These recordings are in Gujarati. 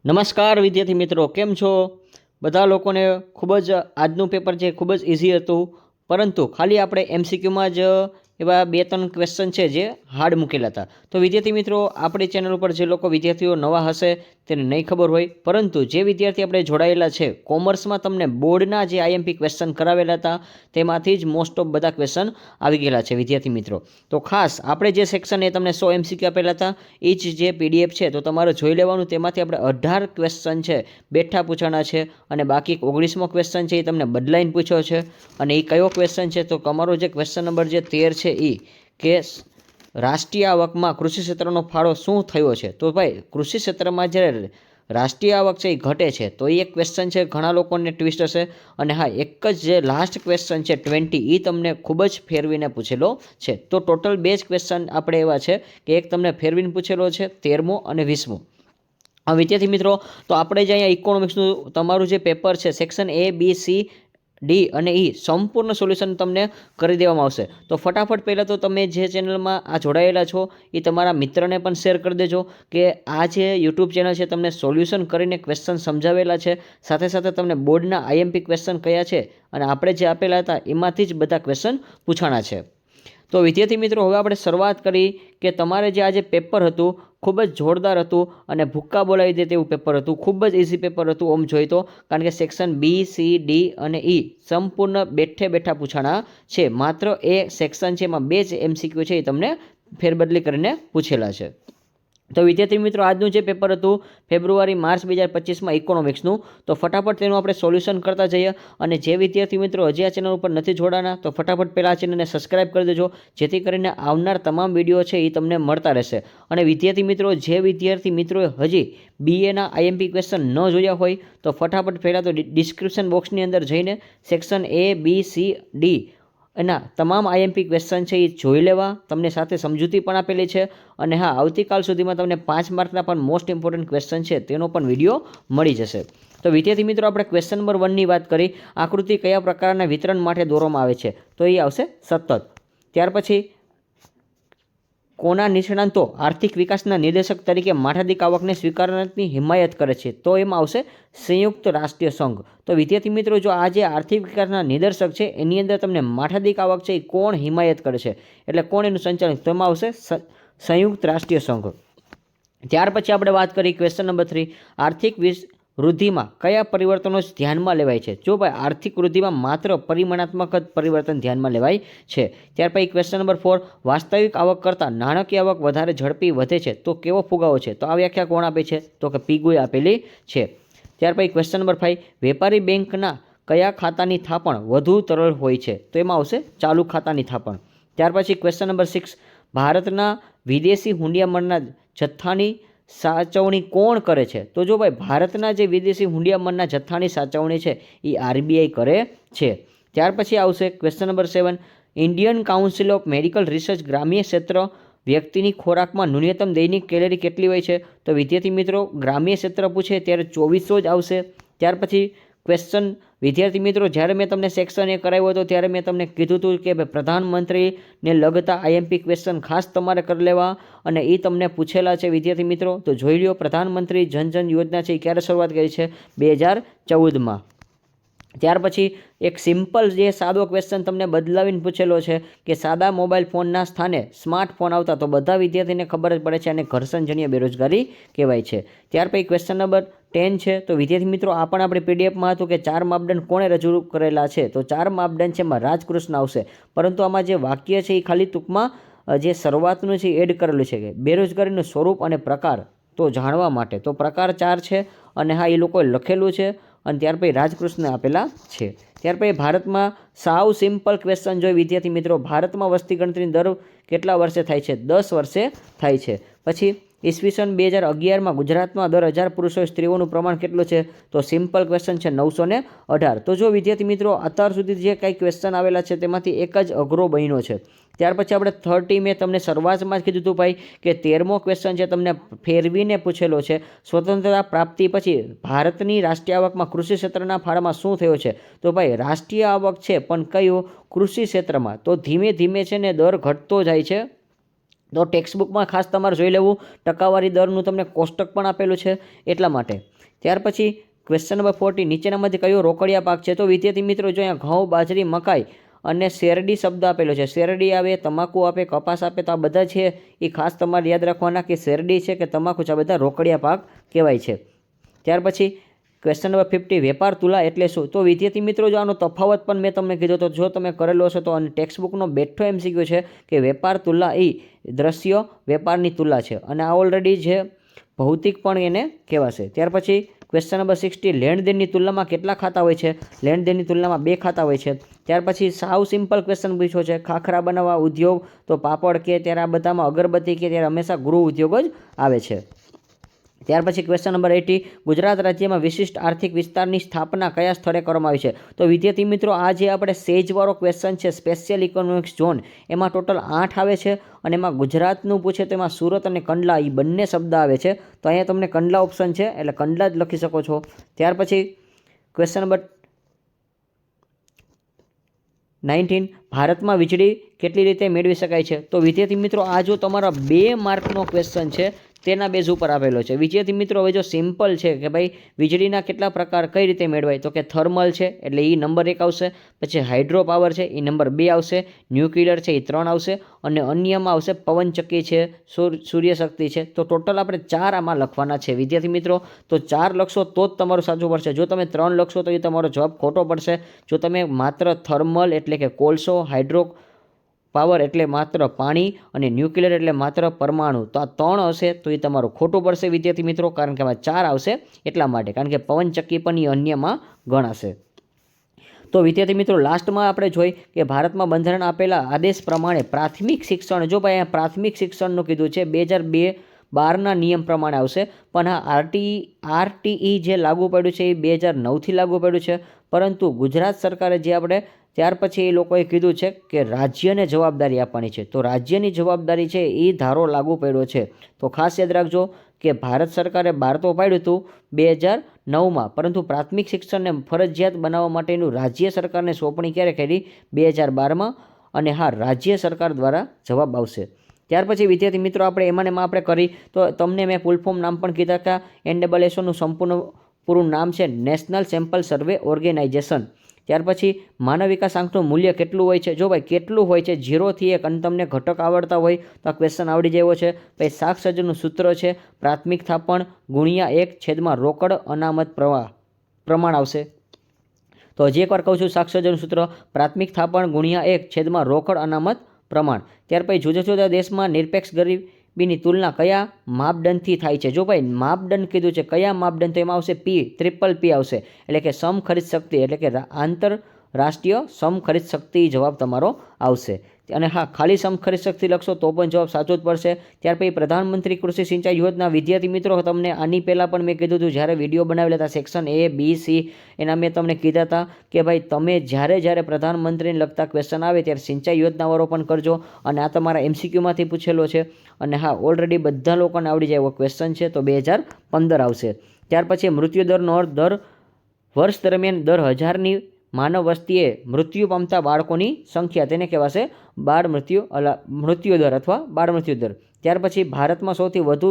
નમસ્કાર વિદ્યાર્થી મિત્રો, કેમ છો? બધા લોકોને ખૂબ જ આજનું પેપર છે ખૂબ જ ઇઝી હતું, પરંતુ ખાલી આપણે એમસીક્યુમાં જ એવા 2-3 ક્વેશ્ચન છે જે હાર્ડ મૂકેલા હતા. તો વિદ્યાર્થી મિત્રો, આપણી ચેનલ ઉપર જે લોકો વિદ્યાર્થીઓ નવા હશે તેને નહીં ખબર હોય, પરંતુ જે વિદ્યાર્થી આપણે જોડાયેલા છે કોમર્સમાં, તમને બોર્ડના જે આઈએમપી ક્વેશ્ચન કરાવેલા હતા તેમાંથી જ મોસ્ટ ઓફ બધા ક્વેશ્ચન આવી ગયેલા છે વિદ્યાર્થી મિત્રો. તો ખાસ આપણે જે સેક્શન એ તમને 100 એમસીક્યુ આપેલા હતા એ જ જે પીડીએફ છે તો તમારે જોઈ લેવાનું. તેમાંથી આપણે 18 ક્વેશ્ચન છે બેઠા પૂછાના છે, અને બાકી 19મો ક્વેશ્ચન છે એ તમને બદલાઈને પૂછ્યો છે. અને એ કયો ક્વેશ્ચન છે? તો તમારો જે ક્વેશ્ચન નંબર જે 13 છે એ કે રાષ્ટ્રીય આવકમાં કૃષિ ક્ષેત્રનો ફાળો શું થયો છે? તો ભાઈ, કૃષિ ક્ષેત્રમાં જ્યારે રાષ્ટ્રીય આવક છે એ ઘટે છે તો એ એક ક્વેશ્ચન છે, ઘણા લોકોને ટ્વિસ્ટ હશે. અને હા, એક જ જે લાસ્ટ ક્વેશ્ચન છે 20, એ તમને ખૂબ જ ફેરવીને પૂછેલો છે. તો ટોટલ 2 જ ક્વેશ્ચન આપણે એવા છે કે એક તમને ફેરવીને પૂછેલો છે 13મો અને 20મો. વિદ્યાર્થી મિત્રો, તો આપણે જે અહીંયા ઇકોનોમિક્સનું તમારું જે પેપર છે section A, B, C, D અને E સંપૂર્ણ સોલ્યુશન તમને કરી દેવામાં આવશે. તો ફટાફટ પહેલાં તો તમે જે ચેનલમાં આ જોડાયેલા છો એ તમારા મિત્રને પણ શેર કરી દેજો કે આ જે યુટ્યુબ ચેનલ છે તમને સોલ્યુશન કરીને ક્વેશ્ચન સમજાવેલા છે, સાથે સાથે તમને બોર્ડના આઈએમપી ક્વેશ્ચન કયા છે અને આપણે જે આપેલા હતા એમાંથી જ બધા ક્વેશ્ચન પૂછાણા છે. તો વિદ્યાર્થી મિત્રો, હવે આપણે શરૂઆત કરી કે તમારે જે આજે પેપર હતું ખૂબ જ જોરદાર હતું અને ભૂક્કા બોલાવી દે તેવું પેપર હતું. ખૂબ જ ઇઝી પેપર હતું આમ જોઈએ તો, કારણ કે સેક્શન B, C, D અને E સંપૂર્ણ બેઠા પૂછાણા છે. માત્ર એ સેક્શન છે એમાં 2 જ એમસીક્યુ છે એ તમને ફેરબદલી કરીને પૂછેલા છે. તો વિદ્યાર્થી મિત્રો, આજનું જે પેપર હતું ફેબ્રુઆરી-માર્ચ 2025માં ઇકોનોમિક્સનું, તો ફટાફટ તેનું આપણે સોલ્યુશન કરતા જઈએ. અને જે વિદ્યાર્થી મિત્રો હજી આ ચેનલ ઉપર નથી જોડાના તો ફટાફટ પહેલાં આ ચેનલને સબસ્ક્રાઈબ કરી દેજો, જેથી કરીને આવનાર તમામ વિડીયો છે એ તમને મળતા રહેશે. અને વિદ્યાર્થી મિત્રો, જે વિદ્યાર્થી મિત્રોએ હજી BAના આઈએમપી ક્વેશ્ચન ન જોયા હોય તો ફટાફટ પહેલાં તો ડિસ્ક્રિપ્શન બોક્સની અંદર જઈને section A, B, C, D એના તમામ આઈએમપી ક્વેશ્ચન છે એ જોઈ લેવા. તમને સાથે સમજૂતી પણ આપેલી છે. અને હા, આવતીકાલ સુધીમાં તમને 5 માર્કના પણ મોસ્ટ ઇમ્પોર્ટન્ટ ક્વેશ્ચન છે તેનો પણ વિડીયો મળી જશે. તો વિદ્યાર્થી મિત્રો, આપણે ક્વેશ્ચન નંબર 1ની વાત કરી. આકૃતિ કયા પ્રકારના વિતરણ માટે દોરવામાં આવે છે? તો એ આવશે સતત. ત્યાર પછી કોના નિષ્ણાંતો આર્થિક વિકાસના નિર્દેશક તરીકે માથાદીઠ આવકને સ્વીકારવાની હિમાયત કરે છે? તો એમાં આવશે સંયુક્ત રાષ્ટ્રીય સંઘ. તો વિદ્યાર્થી મિત્રો, જો આ જે આર્થિક વિકાસના નિર્દેશક છે એની અંદર તમને માથાદીઠ આવક છે એ કોણ હિમાયત કરે છે, એટલે કોણ એનું સંચાલન? તો એમાં આવશે સંયુક્ત રાષ્ટ્રીય સંઘ. ત્યાર પછી આપણે વાત કરી ક્વેશ્ચન નંબર 3, આર્થિક વૃદ્ધિમાં કયા પરિવર્તનો ધ્યાનમાં લેવાય છે? જો ભાઈ, આર્થિક વૃદ્ધિમાં માત્ર પરિમાણાત્મક જ પરિવર્તન ધ્યાનમાં લેવાય છે. ત્યાર પછી ક્વેશ્ચન નંબર 4, વાસ્તવિક આવક કરતાં નાણાકીય આવક વધારે ઝડપી વધે છે તો કેવો ફુગાવો છે? તો આ વ્યાખ્યા કોણ આપે છે? તો કે પિગુએ આપેલી છે. ત્યાર પછી ક્વેશ્ચન નંબર 5, વેપારી બેંકના કયા ખાતાની થાપણ વધુ તરલ હોય છે? તો એમાં આવશે ચાલુ ખાતાની થાપણ. ત્યાર પછી ક્વેશ્ચન નંબર 6, ભારતના વિદેશી હુંડિયામણના જથ્થાની સાચવણી કોણ કરે છે? તો જો ભાઈ, ભારતના જે વિદેશી હુંડિયામણના જથ્થાની સાચવણી છે એ RBI કરે છે. ત્યાર પછી આવશે question number 7, Indian council of medical research ગ્રામ્ય ક્ષેત્ર વ્યક્તિની ખોરાકમાં ન્યૂનતમ દૈનિક કેલરી કેટલી હોય છે? તો વિદ્યાર્થી મિત્રો, ગ્રામ્ય ક્ષેત્ર પૂછે ત્યારે 2400 જ આવશે. ત્યાર પછી ક્વેશ્ચન વિદ્યાર્થી મિત્રો, જ્યારે મેં તમને સેક્શન A કરાવ્યો હતો ત્યારે મેં તમને કીધું હતું કે પ્રધાનમંત્રીને લગતા આઈએમપી ક્વેશ્ચન ખાસ તમારે કરી લેવા, અને એ તમને પૂછેલા છે વિદ્યાર્થી મિત્રો. તો જોઈ લો, પ્રધાનમંત્રી જનધન યોજના છે એ ક્યારે શરૂઆત કરી છે? 2014માં. ત્યાર પછી એક સિમ્પલ જે સાદો ક્વેશ્ચન તમને બદલાવીને પૂછેલો છે કે સાદા મોબાઈલ ફોનના સ્થાને સ્માર્ટફોન આવતા, તો બધા વિદ્યાર્થીને ખબર જ પડે છે અને ઘર્ષણજન્ય બેરોજગારી કહેવાય છે. ત્યાર પછી ક્વેશ્ચન નંબર 10 છે. તો વિદ્યાર્થી મિત્રો, આ પણ આપણે પીડીએફમાં હતું કે 4 માપદંડ કોણે રજૂ કરેલા છે? તો 4 માપદંડ છે એમાં રાજકૃષ્ણ આવશે, પરંતુ આમાં જે વાક્ય છે એ ખાલી ટૂંકમાં જે શરૂઆતનું છે એડ કરેલું છે કે બેરોજગારીનું સ્વરૂપ અને પ્રકાર તો જાણવા માટે. તો પ્રકાર 4 છે અને હા, એ લોકોએ લખેલું છે. અને ત્યાર પછી રાજકૃષ્ણ આપેલા છે. ત્યાર પછી ભારતમાં સાવ સિમ્પલ ક્વેશ્ચન જોઈએ વિદ્યાર્થી મિત્રો, ભારતમાં વસ્તી ગણતરી દર કેટલા વર્ષે થાય છે? 10 વર્ષે થાય છે. પછી ઈસવીસન 2011માં ગુજરાતમાં દર 1000 પુરુષો સ્ત્રીઓનું પ્રમાણ કેટલું છે? તો સિમ્પલ ક્વેશ્ચન છે 918. તો જો વિદ્યાર્થી મિત્રો, અત્યાર સુધી જે કાંઈ ક્વેશ્ચન આવેલા છે તેમાંથી એક જ અઘરો બન્યો છે. ત્યાર પછી આપણે 30 મેં તમને શરૂઆતમાં જ કીધું હતું ભાઈ કે 13મો ક્વેશ્ચન છે તમને ફેરવીને પૂછેલો છે. સ્વતંત્રતા પ્રાપ્તિ પછી ભારતની રાષ્ટ્રીય આવકમાં કૃષિ ક્ષેત્રના ફાળામાં શું થયો છે? તો ભાઈ, રાષ્ટ્રીય આવક છે પણ કયું? કૃષિ ક્ષેત્રમાં. તો ધીમે ધીમે છે ને દર ઘટતો જાય છે. તો ટેક્સ્ટબુકમાં ખાસ તમારે જોઈ લેવું, ટકાવારી દરનું તમને કોષ્ટક પણ આપેલું છે એટલા માટે. ત્યાર પછી ક્વેશ્ચન નંબર 40, નીચેનામાંથી કયો રોકડિયા પાક છે? તો વિદ્યાર્થી મિત્રો જો અહીંયા ઘઉં, બાજરી, મકાઈ અને શેરડી શબ્દ આપેલો છે. શેરડી આવે, તમાકુ આપે, કપાસ આપે, તો આ બધા છે એ ખાસ તમારે યાદ રાખવાના કે શેરડી છે કે તમાકુ છે, આ બધા રોકડિયા પાક કહેવાય છે. ત્યાર પછી ક્વેશ્ચન નંબર 50, વેપાર તુલા એટલે શું? તો વિદ્યાર્થી મિત્રો જો આનો તફાવત પણ મેં તમને કીધો તો જો તમે કરેલો હશો તો અને ટેક્સ્ટબુકનો બેઠો MCQ છે કે વેપાર તુલા એ દ્રશ્ય વેપારની તુલા છે અને આ ઓલરેડી છે ભૌતિક પણ એને કહેવાશે. ત્યાર પછી ક્વેશ્ચન નંબર 60, લેણદેણની તુલનામાં કેટલા ખાતા હોય છે? લેણદેણની તુલનામાં 2 ખાતા હોય છે. ત્યાર પછી સાવ સિમ્પલ ક્વેશ્ચન પૂછ્યો છે, ખાખરા બનાવવા ઉદ્યોગ તો પાપડ કે ત્યારે આ બધામાં અગરબત્તી કે ત્યારે હંમેશા ગૃહ ઉદ્યોગ જ આવે છે. ત્યાર પછી ક્વેશ્ચન નંબર 80, ગુજરાત રાજ્યમાં વિશિષ્ટ આર્થિક વિસ્તારની સ્થાપના કયા સ્થળે કરવામાં આવી છે? તો વિદ્યાર્થી મિત્રો આ જે આપણે સેજવાળો ક્વેશ્ચન છે સ્પેશિયલ ઇકોનોમિક્સ ઝોન, એમાં ટોટલ 8 આવે છે અને એમાં ગુજરાતનું પૂછે તો એમાં સુરત અને કંડલા એ બંને શબ્દ આવે છે. તો અહીંયા તમને કંડલા ઓપ્શન છે એટલે કંડલા જ લખી શકો છો. ત્યાર પછી ક્વેશ્ચન નંબર 19, ભારતમાં વીજળી કેટલી રીતે મેળવી શકાય છે? તો વિદ્યાર્થી મિત્રો આ જો તમારા 2 માર્કનો ક્વેશ્ચન છે તેના બેઝ ઉપર આપેલો છે. વિદ્યાર્થી મિત્રો હવે જો સિમ્પલ છે કે ભાઈ વીજળીના કેટલા પ્રકાર કઈ રીતે મેળવાય, તો કે થર્મલ છે એટલે એ નંબર 1 આવશે, પછી હાઇડ્રો પાવર છે એ નંબર 2 આવશે, ન્યુક્લિયર છે એ 3 આવશે અને અન્યમાં આવશે પવનચક્કી છે, સૂર્યશક્તિ છે. તો ટોટલ આપણે 4 આમાં લખવાના છે વિદ્યાર્થી મિત્રો. તો 4 લખશો તો જ તમારું સાચું પડશે. જો તમે 3 લખશો તો એ તમારો જવાબ ખોટો પડશે. જો તમે માત્ર થર્મલ એટલે કે કોલસો, હાઇડ્રો પાવર એટલે માત્ર પાણી અને ન્યુક્લિયર એટલે માત્ર પરમાણુ, તો આ 3 હશે તો એ તમારું ખોટું પડશે વિદ્યાર્થી મિત્રો, કારણ કે આમાં 4 આવશે એટલા માટે, કારણ કે પવનચક્કી પણ એ અન્યમાં ગણાશે. તો વિદ્યાર્થી મિત્રો લાસ્ટમાં આપણે જોઈ કે ભારતમાં બંધારણ આપેલા આદેશ પ્રમાણે પ્રાથમિક શિક્ષણ, જો ભાઈ અહીંયા પ્રાથમિક શિક્ષણનું કીધું છે 2012ના નિયમ પ્રમાણે આવશે, પણ આ RTE જે લાગુ પડ્યું છે એ 2009થી લાગુ પડ્યું છે. પરંતુ ગુજરાત સરકારે જે આપણે ત્યાર પછી એ લોકોએ કીધું છે કે રાજ્યને જવાબદારી આપવાની છે. તો રાજ્યની જવાબદારી છે એ ધારો લાગુ પડ્યો છે. તો ખાસ યાદ રાખજો કે ભારત સરકારે બહાર તો પાડ્યું હતું 2009માં, પરંતુ પ્રાથમિક શિક્ષણને ફરજિયાત બનાવવા માટેનું રાજ્ય સરકારને સોંપણી ક્યારે કરી? 2012માં. અને હા, રાજ્ય સરકાર દ્વારા જવાબ આવશે. ત્યાર પછી વિદ્યાર્થી મિત્રો આપણે એમાં આપણે કરી તો તમને મેં ફૂલ ફોર્મ નામ પણ કીધા કે NSSOનું પૂરું નામ છે નેશનલ સેમ્પલ સર્વે ઓર્ગેનાઇઝેશન. ત્યાર પછી માનવ વિકાસ આંકનું મૂલ્ય કેટલું હોય છે? જો ભાઈ કેટલું હોય છે 0 થી 1 અને તમને ઘટક આવડતા હોય તો આ ક્વેશ્ચન આવડી જાય છે. ભાઈ શાક સર્જનનું સૂત્ર છે પ્રાથમિક થાપણ ગુણ્યા 1 છેદમાં રોકડ અનામત પ્રમાણ આવશે. તો હજી એકવાર કહું છું, શાક સર્જનનું સૂત્ર પ્રાથમિક થાપણ ગુણ્યા 1 છેદમાં રોકડ અનામત પ્રમાણ. ત્યાર પછી જુદા જુદા દેશમાં નિરપેક્ષ ગરીબીની તુલના કયા માપદંડથી થાય છે? જો ભાઈ માપદંડ કીધું છે, કયા માપદંડ? તો એમાં આવશે P આવશે, એટલે કે સમ ખરીદ શક્તિ, એટલે કે આંતરરાષ્ટ્રીય સમ ખરીદ શક્તિ જવાબ તમારો આવશે. અને હા, ખાલી સમ ખરીદ શક્તિ લખશો તો પણ જવાબ સાચો જ પડશે. ત્યાર પછી પ્રધાનમંત્રી કૃષિ સિંચાઈ યોજના, વિદ્યાર્થી મિત્રો તમને આની પહેલાં પણ મેં કીધું હતું જ્યારે વિડીયો બનાવેલા હતા સેક્શન A, B, C એના મેં તમને કીધા હતા કે ભાઈ તમે જ્યારે પ્રધાનમંત્રીને લગતા ક્વેશ્ચન આવે ત્યારે સિંચાઈ યોજનાવાળો પણ કરજો. અને આ તમારા MCQમાંથી પૂછેલો છે. અને હા, ઓલરેડી બધા લોકોને આવડી જાય એવો ક્વેશ્ચન છે, તો 2015 આવશે. ત્યાર પછી મૃત્યુદરનો અર્થ દર વર્ષ દરમિયાન દર 1000ની માનવ વસ્તીએ મૃત્યુ પામતા બાળકોની સંખ્યા, તેને કહેવાશે મૃત્યુદર અથવા બાળ મૃત્યુદર. ત્યાર પછી ભારતમાં સૌથી વધુ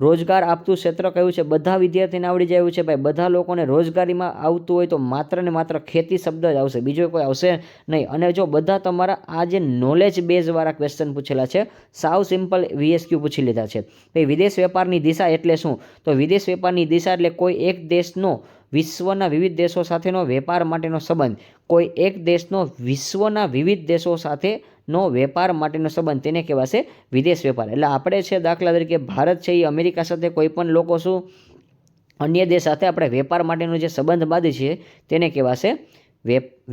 રોજગાર આપતું ક્ષેત્ર કયું છે? બધા વિદ્યાર્થીને આવડી જાય છે ભાઈ. બધા લોકોને રોજગારીમાં આવતું હોય તો માત્ર ને માત્ર ખેતી શબ્દ જ આવશે, બીજો કોઈ આવશે નહીં. અને જો બધા તમારા આ જે નોલેજ બેઝવાળા ક્વેશ્ચન પૂછેલા છે, સાવ સિમ્પલ VSQ પૂછી લીધા છે. ભાઈ વિદેશ વેપારની દિશા એટલે શું? તો વિદેશ વેપારની દિશા એટલે કોઈ એક દેશનો વિશ્વના વિવિધ દેશો સાથેનો વેપાર માટેનો સંબંધ. કોઈ એક દેશનો વિશ્વના વિવિધ દેશો સાથેનો વેપાર માટેનો સંબંધ, તેને કહેવાશે વિદેશ વેપાર. એટલે આપણે છે દાખલા તરીકે ભારત છે એ અમેરિકા સાથે કોઈ પણ લોકો શું અન્ય દેશ સાથે આપણે વેપાર માટેનો જે સંબંધ બાંધે છે તેને કહેવાશે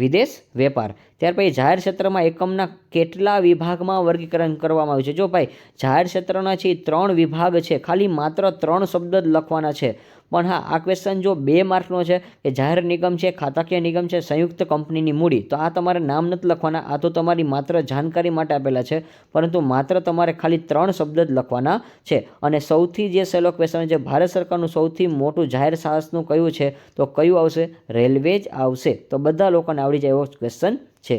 વિદેશ વેપાર. ત્યાર પછી જાહેર ક્ષેત્રમાં એકમના કેટલા વિભાગમાં વર્ગીકરણ કરવામાં આવ્યું છે? જો ભાઈ જાહેર ક્ષેત્રના છે 3 વિભાગ છે, ખાલી માત્ર 3 શબ્દ જ લખવાના છે. પણ હા, આ ક્વેશ્ચન જો 2 માર્કનો છે કે જાહેર નિગમ છે, ખાતાકીય નિગમ છે, સંયુક્ત કંપનીની મૂડી, તો આ તમારે નામ નથી લખવાના. આ તો તમારી માત્ર જાણકારી માટે આપેલા છે, પરંતુ માત્ર તમારે ખાલી 3 શબ્દ જ લખવાના છે. અને સૌથી જે સહેલો ક્વેશ્ચન છે, ભારત સરકારનું સૌથી મોટું જાહેર સાહસનું કયું છે? તો કયું આવશે? રેલવે જ આવશે. તો બધા લોકોને આવડી જાય એવો ક્વેશ્ચન છે.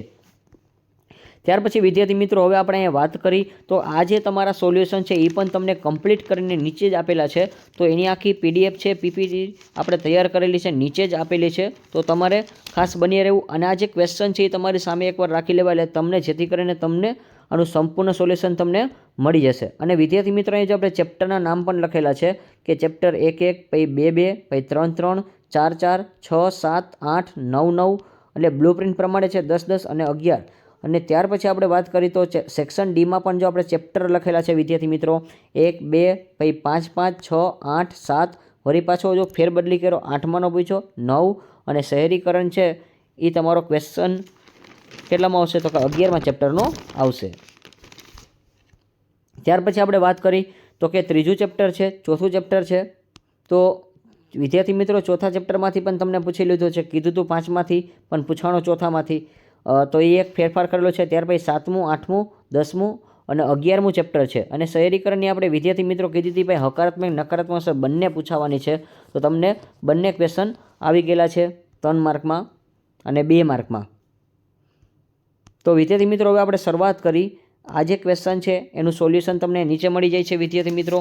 ત્યાર પછી વિદ્યાર્થી મિત્રો હવે આપણે અહીંયા વાત કરી તો આ જે તમારા સોલ્યુશન છે એ પણ તમને કમ્પ્લીટ કરીને નીચે જ આપેલા છે, તો એની આખી PDF છે, PPT આપણે તૈયાર કરેલી છે, નીચે જ આપેલી છે, તો તમારે ખાસ બની રહેવું. અને આ જે ક્વેશ્ચન છે એ તમારી સામે એકવાર રાખી લેવા, એટલે તમને જેથી કરીને તમને આનું સંપૂર્ણ સોલ્યુશન તમને મળી જશે. અને વિદ્યાર્થી મિત્રો અહીં જો આપણે ચેપ્ટરના નામ પણ લખેલા છે કે ચેપ્ટર 1-1, પછી 2-2, પછી 3-3, 4-4, 6-7, 8, 9-9, એટલે બ્લુ પ્રિન્ટ પ્રમાણે છે 10-10 અને 11. અને ત્યાર પછી આપણે વાત કરીએ તો સેક્શન ડીમાં પણ જો આપણે ચેપ્ટર લખેલા છે વિદ્યાર્થી મિત્રો 1, 2, પછી 5, 5, 6, 8, 7, વળી પાછો જો ફેરબદલી કરો 8માનો પૂછ્યો 9, અને શહેરીકરણ છે એ તમારો ક્વેશ્ચન કેટલામાં આવશે તો કે 11મા ચેપ્ટરનો આવશે. ત્યાર પછી આપણે વાત કરી તો કે ત્રીજું ચેપ્ટર છે, ચોથું ચેપ્ટર છે, તો વિદ્યાર્થી મિત્રો ચોથા ચેપ્ટરમાંથી પણ તમને પૂછી લીધું છે, કીધું હતું 5માંથી પણ પૂછાણો ચોથામાંથી, તો એ એક ફેરફાર કરેલો છે. ત્યાર પછી 7મું, 8મું, 10મું અને 11મું ચેપ્ટર છે. અને શહેરીકરણની આપણે વિદ્યાર્થી મિત્રો કીધી હતી ભાઈ હકારાત્મક નકારાત્મક અસર બંને પૂછાવાની છે, તો તમને બંને ક્વેશ્ચન આવી ગયેલા છે 3 માર્કમાં અને 2 માર્કમાં. તો વિદ્યાર્થી મિત્રો હવે આપણે શરૂઆત કરી. આ જે ક્વેશ્ચન છે એનું સોલ્યુશન તમને નીચે મળી જાય છે વિદ્યાર્થી મિત્રો.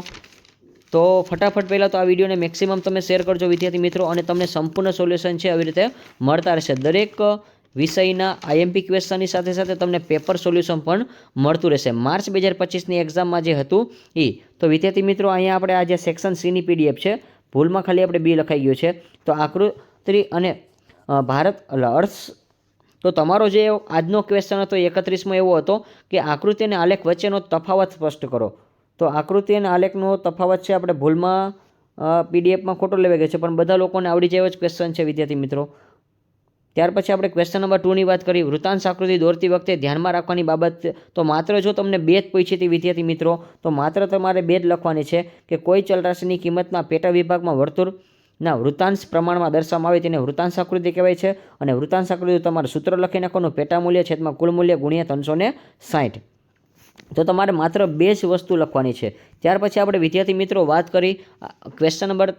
તો ફટાફટ પહેલાં તો આ વિડીયોને મેક્સિમમ તમે શેર કરજો વિદ્યાર્થી મિત્રો, અને તમને સંપૂર્ણ સોલ્યુશન છે આવી રીતે મળતા રહેશે. દરેક વિષયના IMP ક્વેશ્ચનની સાથે સાથે તમને પેપર સોલ્યુશન પણ મળતું રહેશે. માર્ચ 2025ની એક્ઝામમાં જે હતું એ. તો વિદ્યાર્થી મિત્રો અહીંયા આપણે આ જે સેક્શન Cની PDF છે, ભૂલમાં ખાલી આપણે B લખાઈ ગયું છે, તો આકૃતિ અને ભારત અર્થ. તો તમારો જે આજનો ક્વેશ્ચન હતો 31મો એવો હતો કે આકૃતિ અને આલેખ વચ્ચેનો તફાવત સ્પષ્ટ કરો. તો આકૃતિ અને આલેખનો તફાવત છે આપણે ભૂલમાં PDFમાં ખોટો લેવાઈ ગયો છે, પણ બધા લોકોને આવડી જાય એવો જ ક્વેશ્ચન છે વિદ્યાર્થી મિત્રો. ત્યાર પછી આપણે ક્વેશ્ચન નંબર 2ની વાત કરી. વૃત્તાંશ આકૃતિ દોરતી વખતે ધ્યાનમાં રાખવાની બાબત, તો માત્ર જો તમને 2 જ પૂછી હતી વિદ્યાર્થી મિત્રો, તો માત્ર તમારે 2 જ લખવાની છે કે કોઈ ચલ રાશિની કિંમતના પેટા વિભાગમાં વર્તુળના વૃત્તાંશ પ્રમાણમાં દર્શાવવામાં આવે તેને વૃત્તાંશ આકૃતિ કહેવાય છે. અને વૃત્તાંશ આકૃતિ તમારે સૂત્ર લખી નાખવાનું, પેટા મૂલ્ય છેદમાં કુલ મૂલ્ય ગુણ્યા 360. તો તમારે માત્ર 2 જ વસ્તુ લખવાની છે. ત્યાર પછી આપણે વિદ્યાર્થી મિત્રો વાત કરી ક્વેશ્ચન નંબર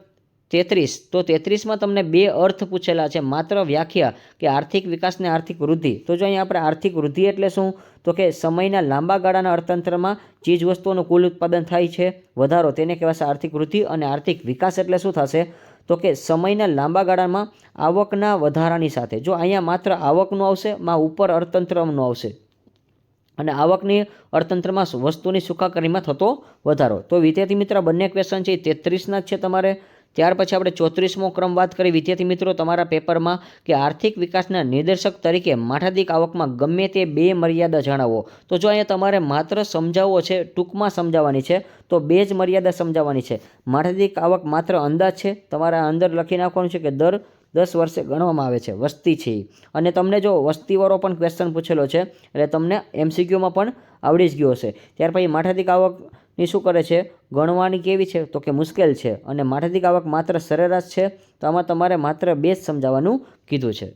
33. તો 33માં તમને 2 અર્થ પૂછેલા છે, માત્ર વ્યાખ્યા કે આર્થિક વિકાસને આર્થિક વૃદ્ધિ. તો જો અહીંયા આપણે આર્થિક વૃદ્ધિ એટલે શું, તો કે સમયના લાંબા ગાળાના અર્થતંત્રમાં ચીજ વસ્તુઓનું કુલ ઉત્પાદન થાય છે વધારો, તેને કહેવાશે આર્થિક વૃદ્ધિ. અને આર્થિક વિકાસ એટલે શું થશે, તો કે સમયના લાંબા ગાળામાં આવકના વધારાની સાથે. જો અહીંયા માત્ર આવકનું આવશે, માં ઉપર અર્થતંત્રનું આવશે, અને આવકની અર્થતંત્રમાં વસ્તુની સુખાકારીમાં થતો વધારો. તો વિદ્યાર્થી મિત્ર બંને ક્વેશ્ચન છે 33ના જ છે તમારે. ત્યાર પછી આપણે 34મો ક્રમ વાત કરી વિદ્યાર્થી મિત્રો તમારા પેપરમાં કે આર્થિક વિકાસના નિર્દેશક તરીકે માથાદીઠ આવકમાં ગમે તે 2 મર્યાદા જણાવો. તો જો અહીંયા તમારે માત્ર સમજાવવો છે, ટૂંકમાં સમજાવવાની છે, તો 2 જ મર્યાદા સમજાવવાની છે. માથાદીઠ આવક માત્ર અંદાજ છે, તમારે અંદર લખી નાખવાનું છે કે દર 10 વર્ષે ગણવામાં આવે છે, વસ્તી છે. અને તમને જો વસ્તીવાળો પણ ક્વેશ્ચન પૂછેલો છે, એટલે તમને MCQમાં પણ આવડી જ ગયો હશે. ત્યાર પછી માથાદીઠ આવકની શું કરે છે, ગણવાની કેવી છે, તો કે મુશ્કેલ છે. અને માથાદીઠ આવક માત્ર સરેરાશ છે, તો આમાં તમારે માત્ર 2 જ સમજાવવાનું કીધું છે.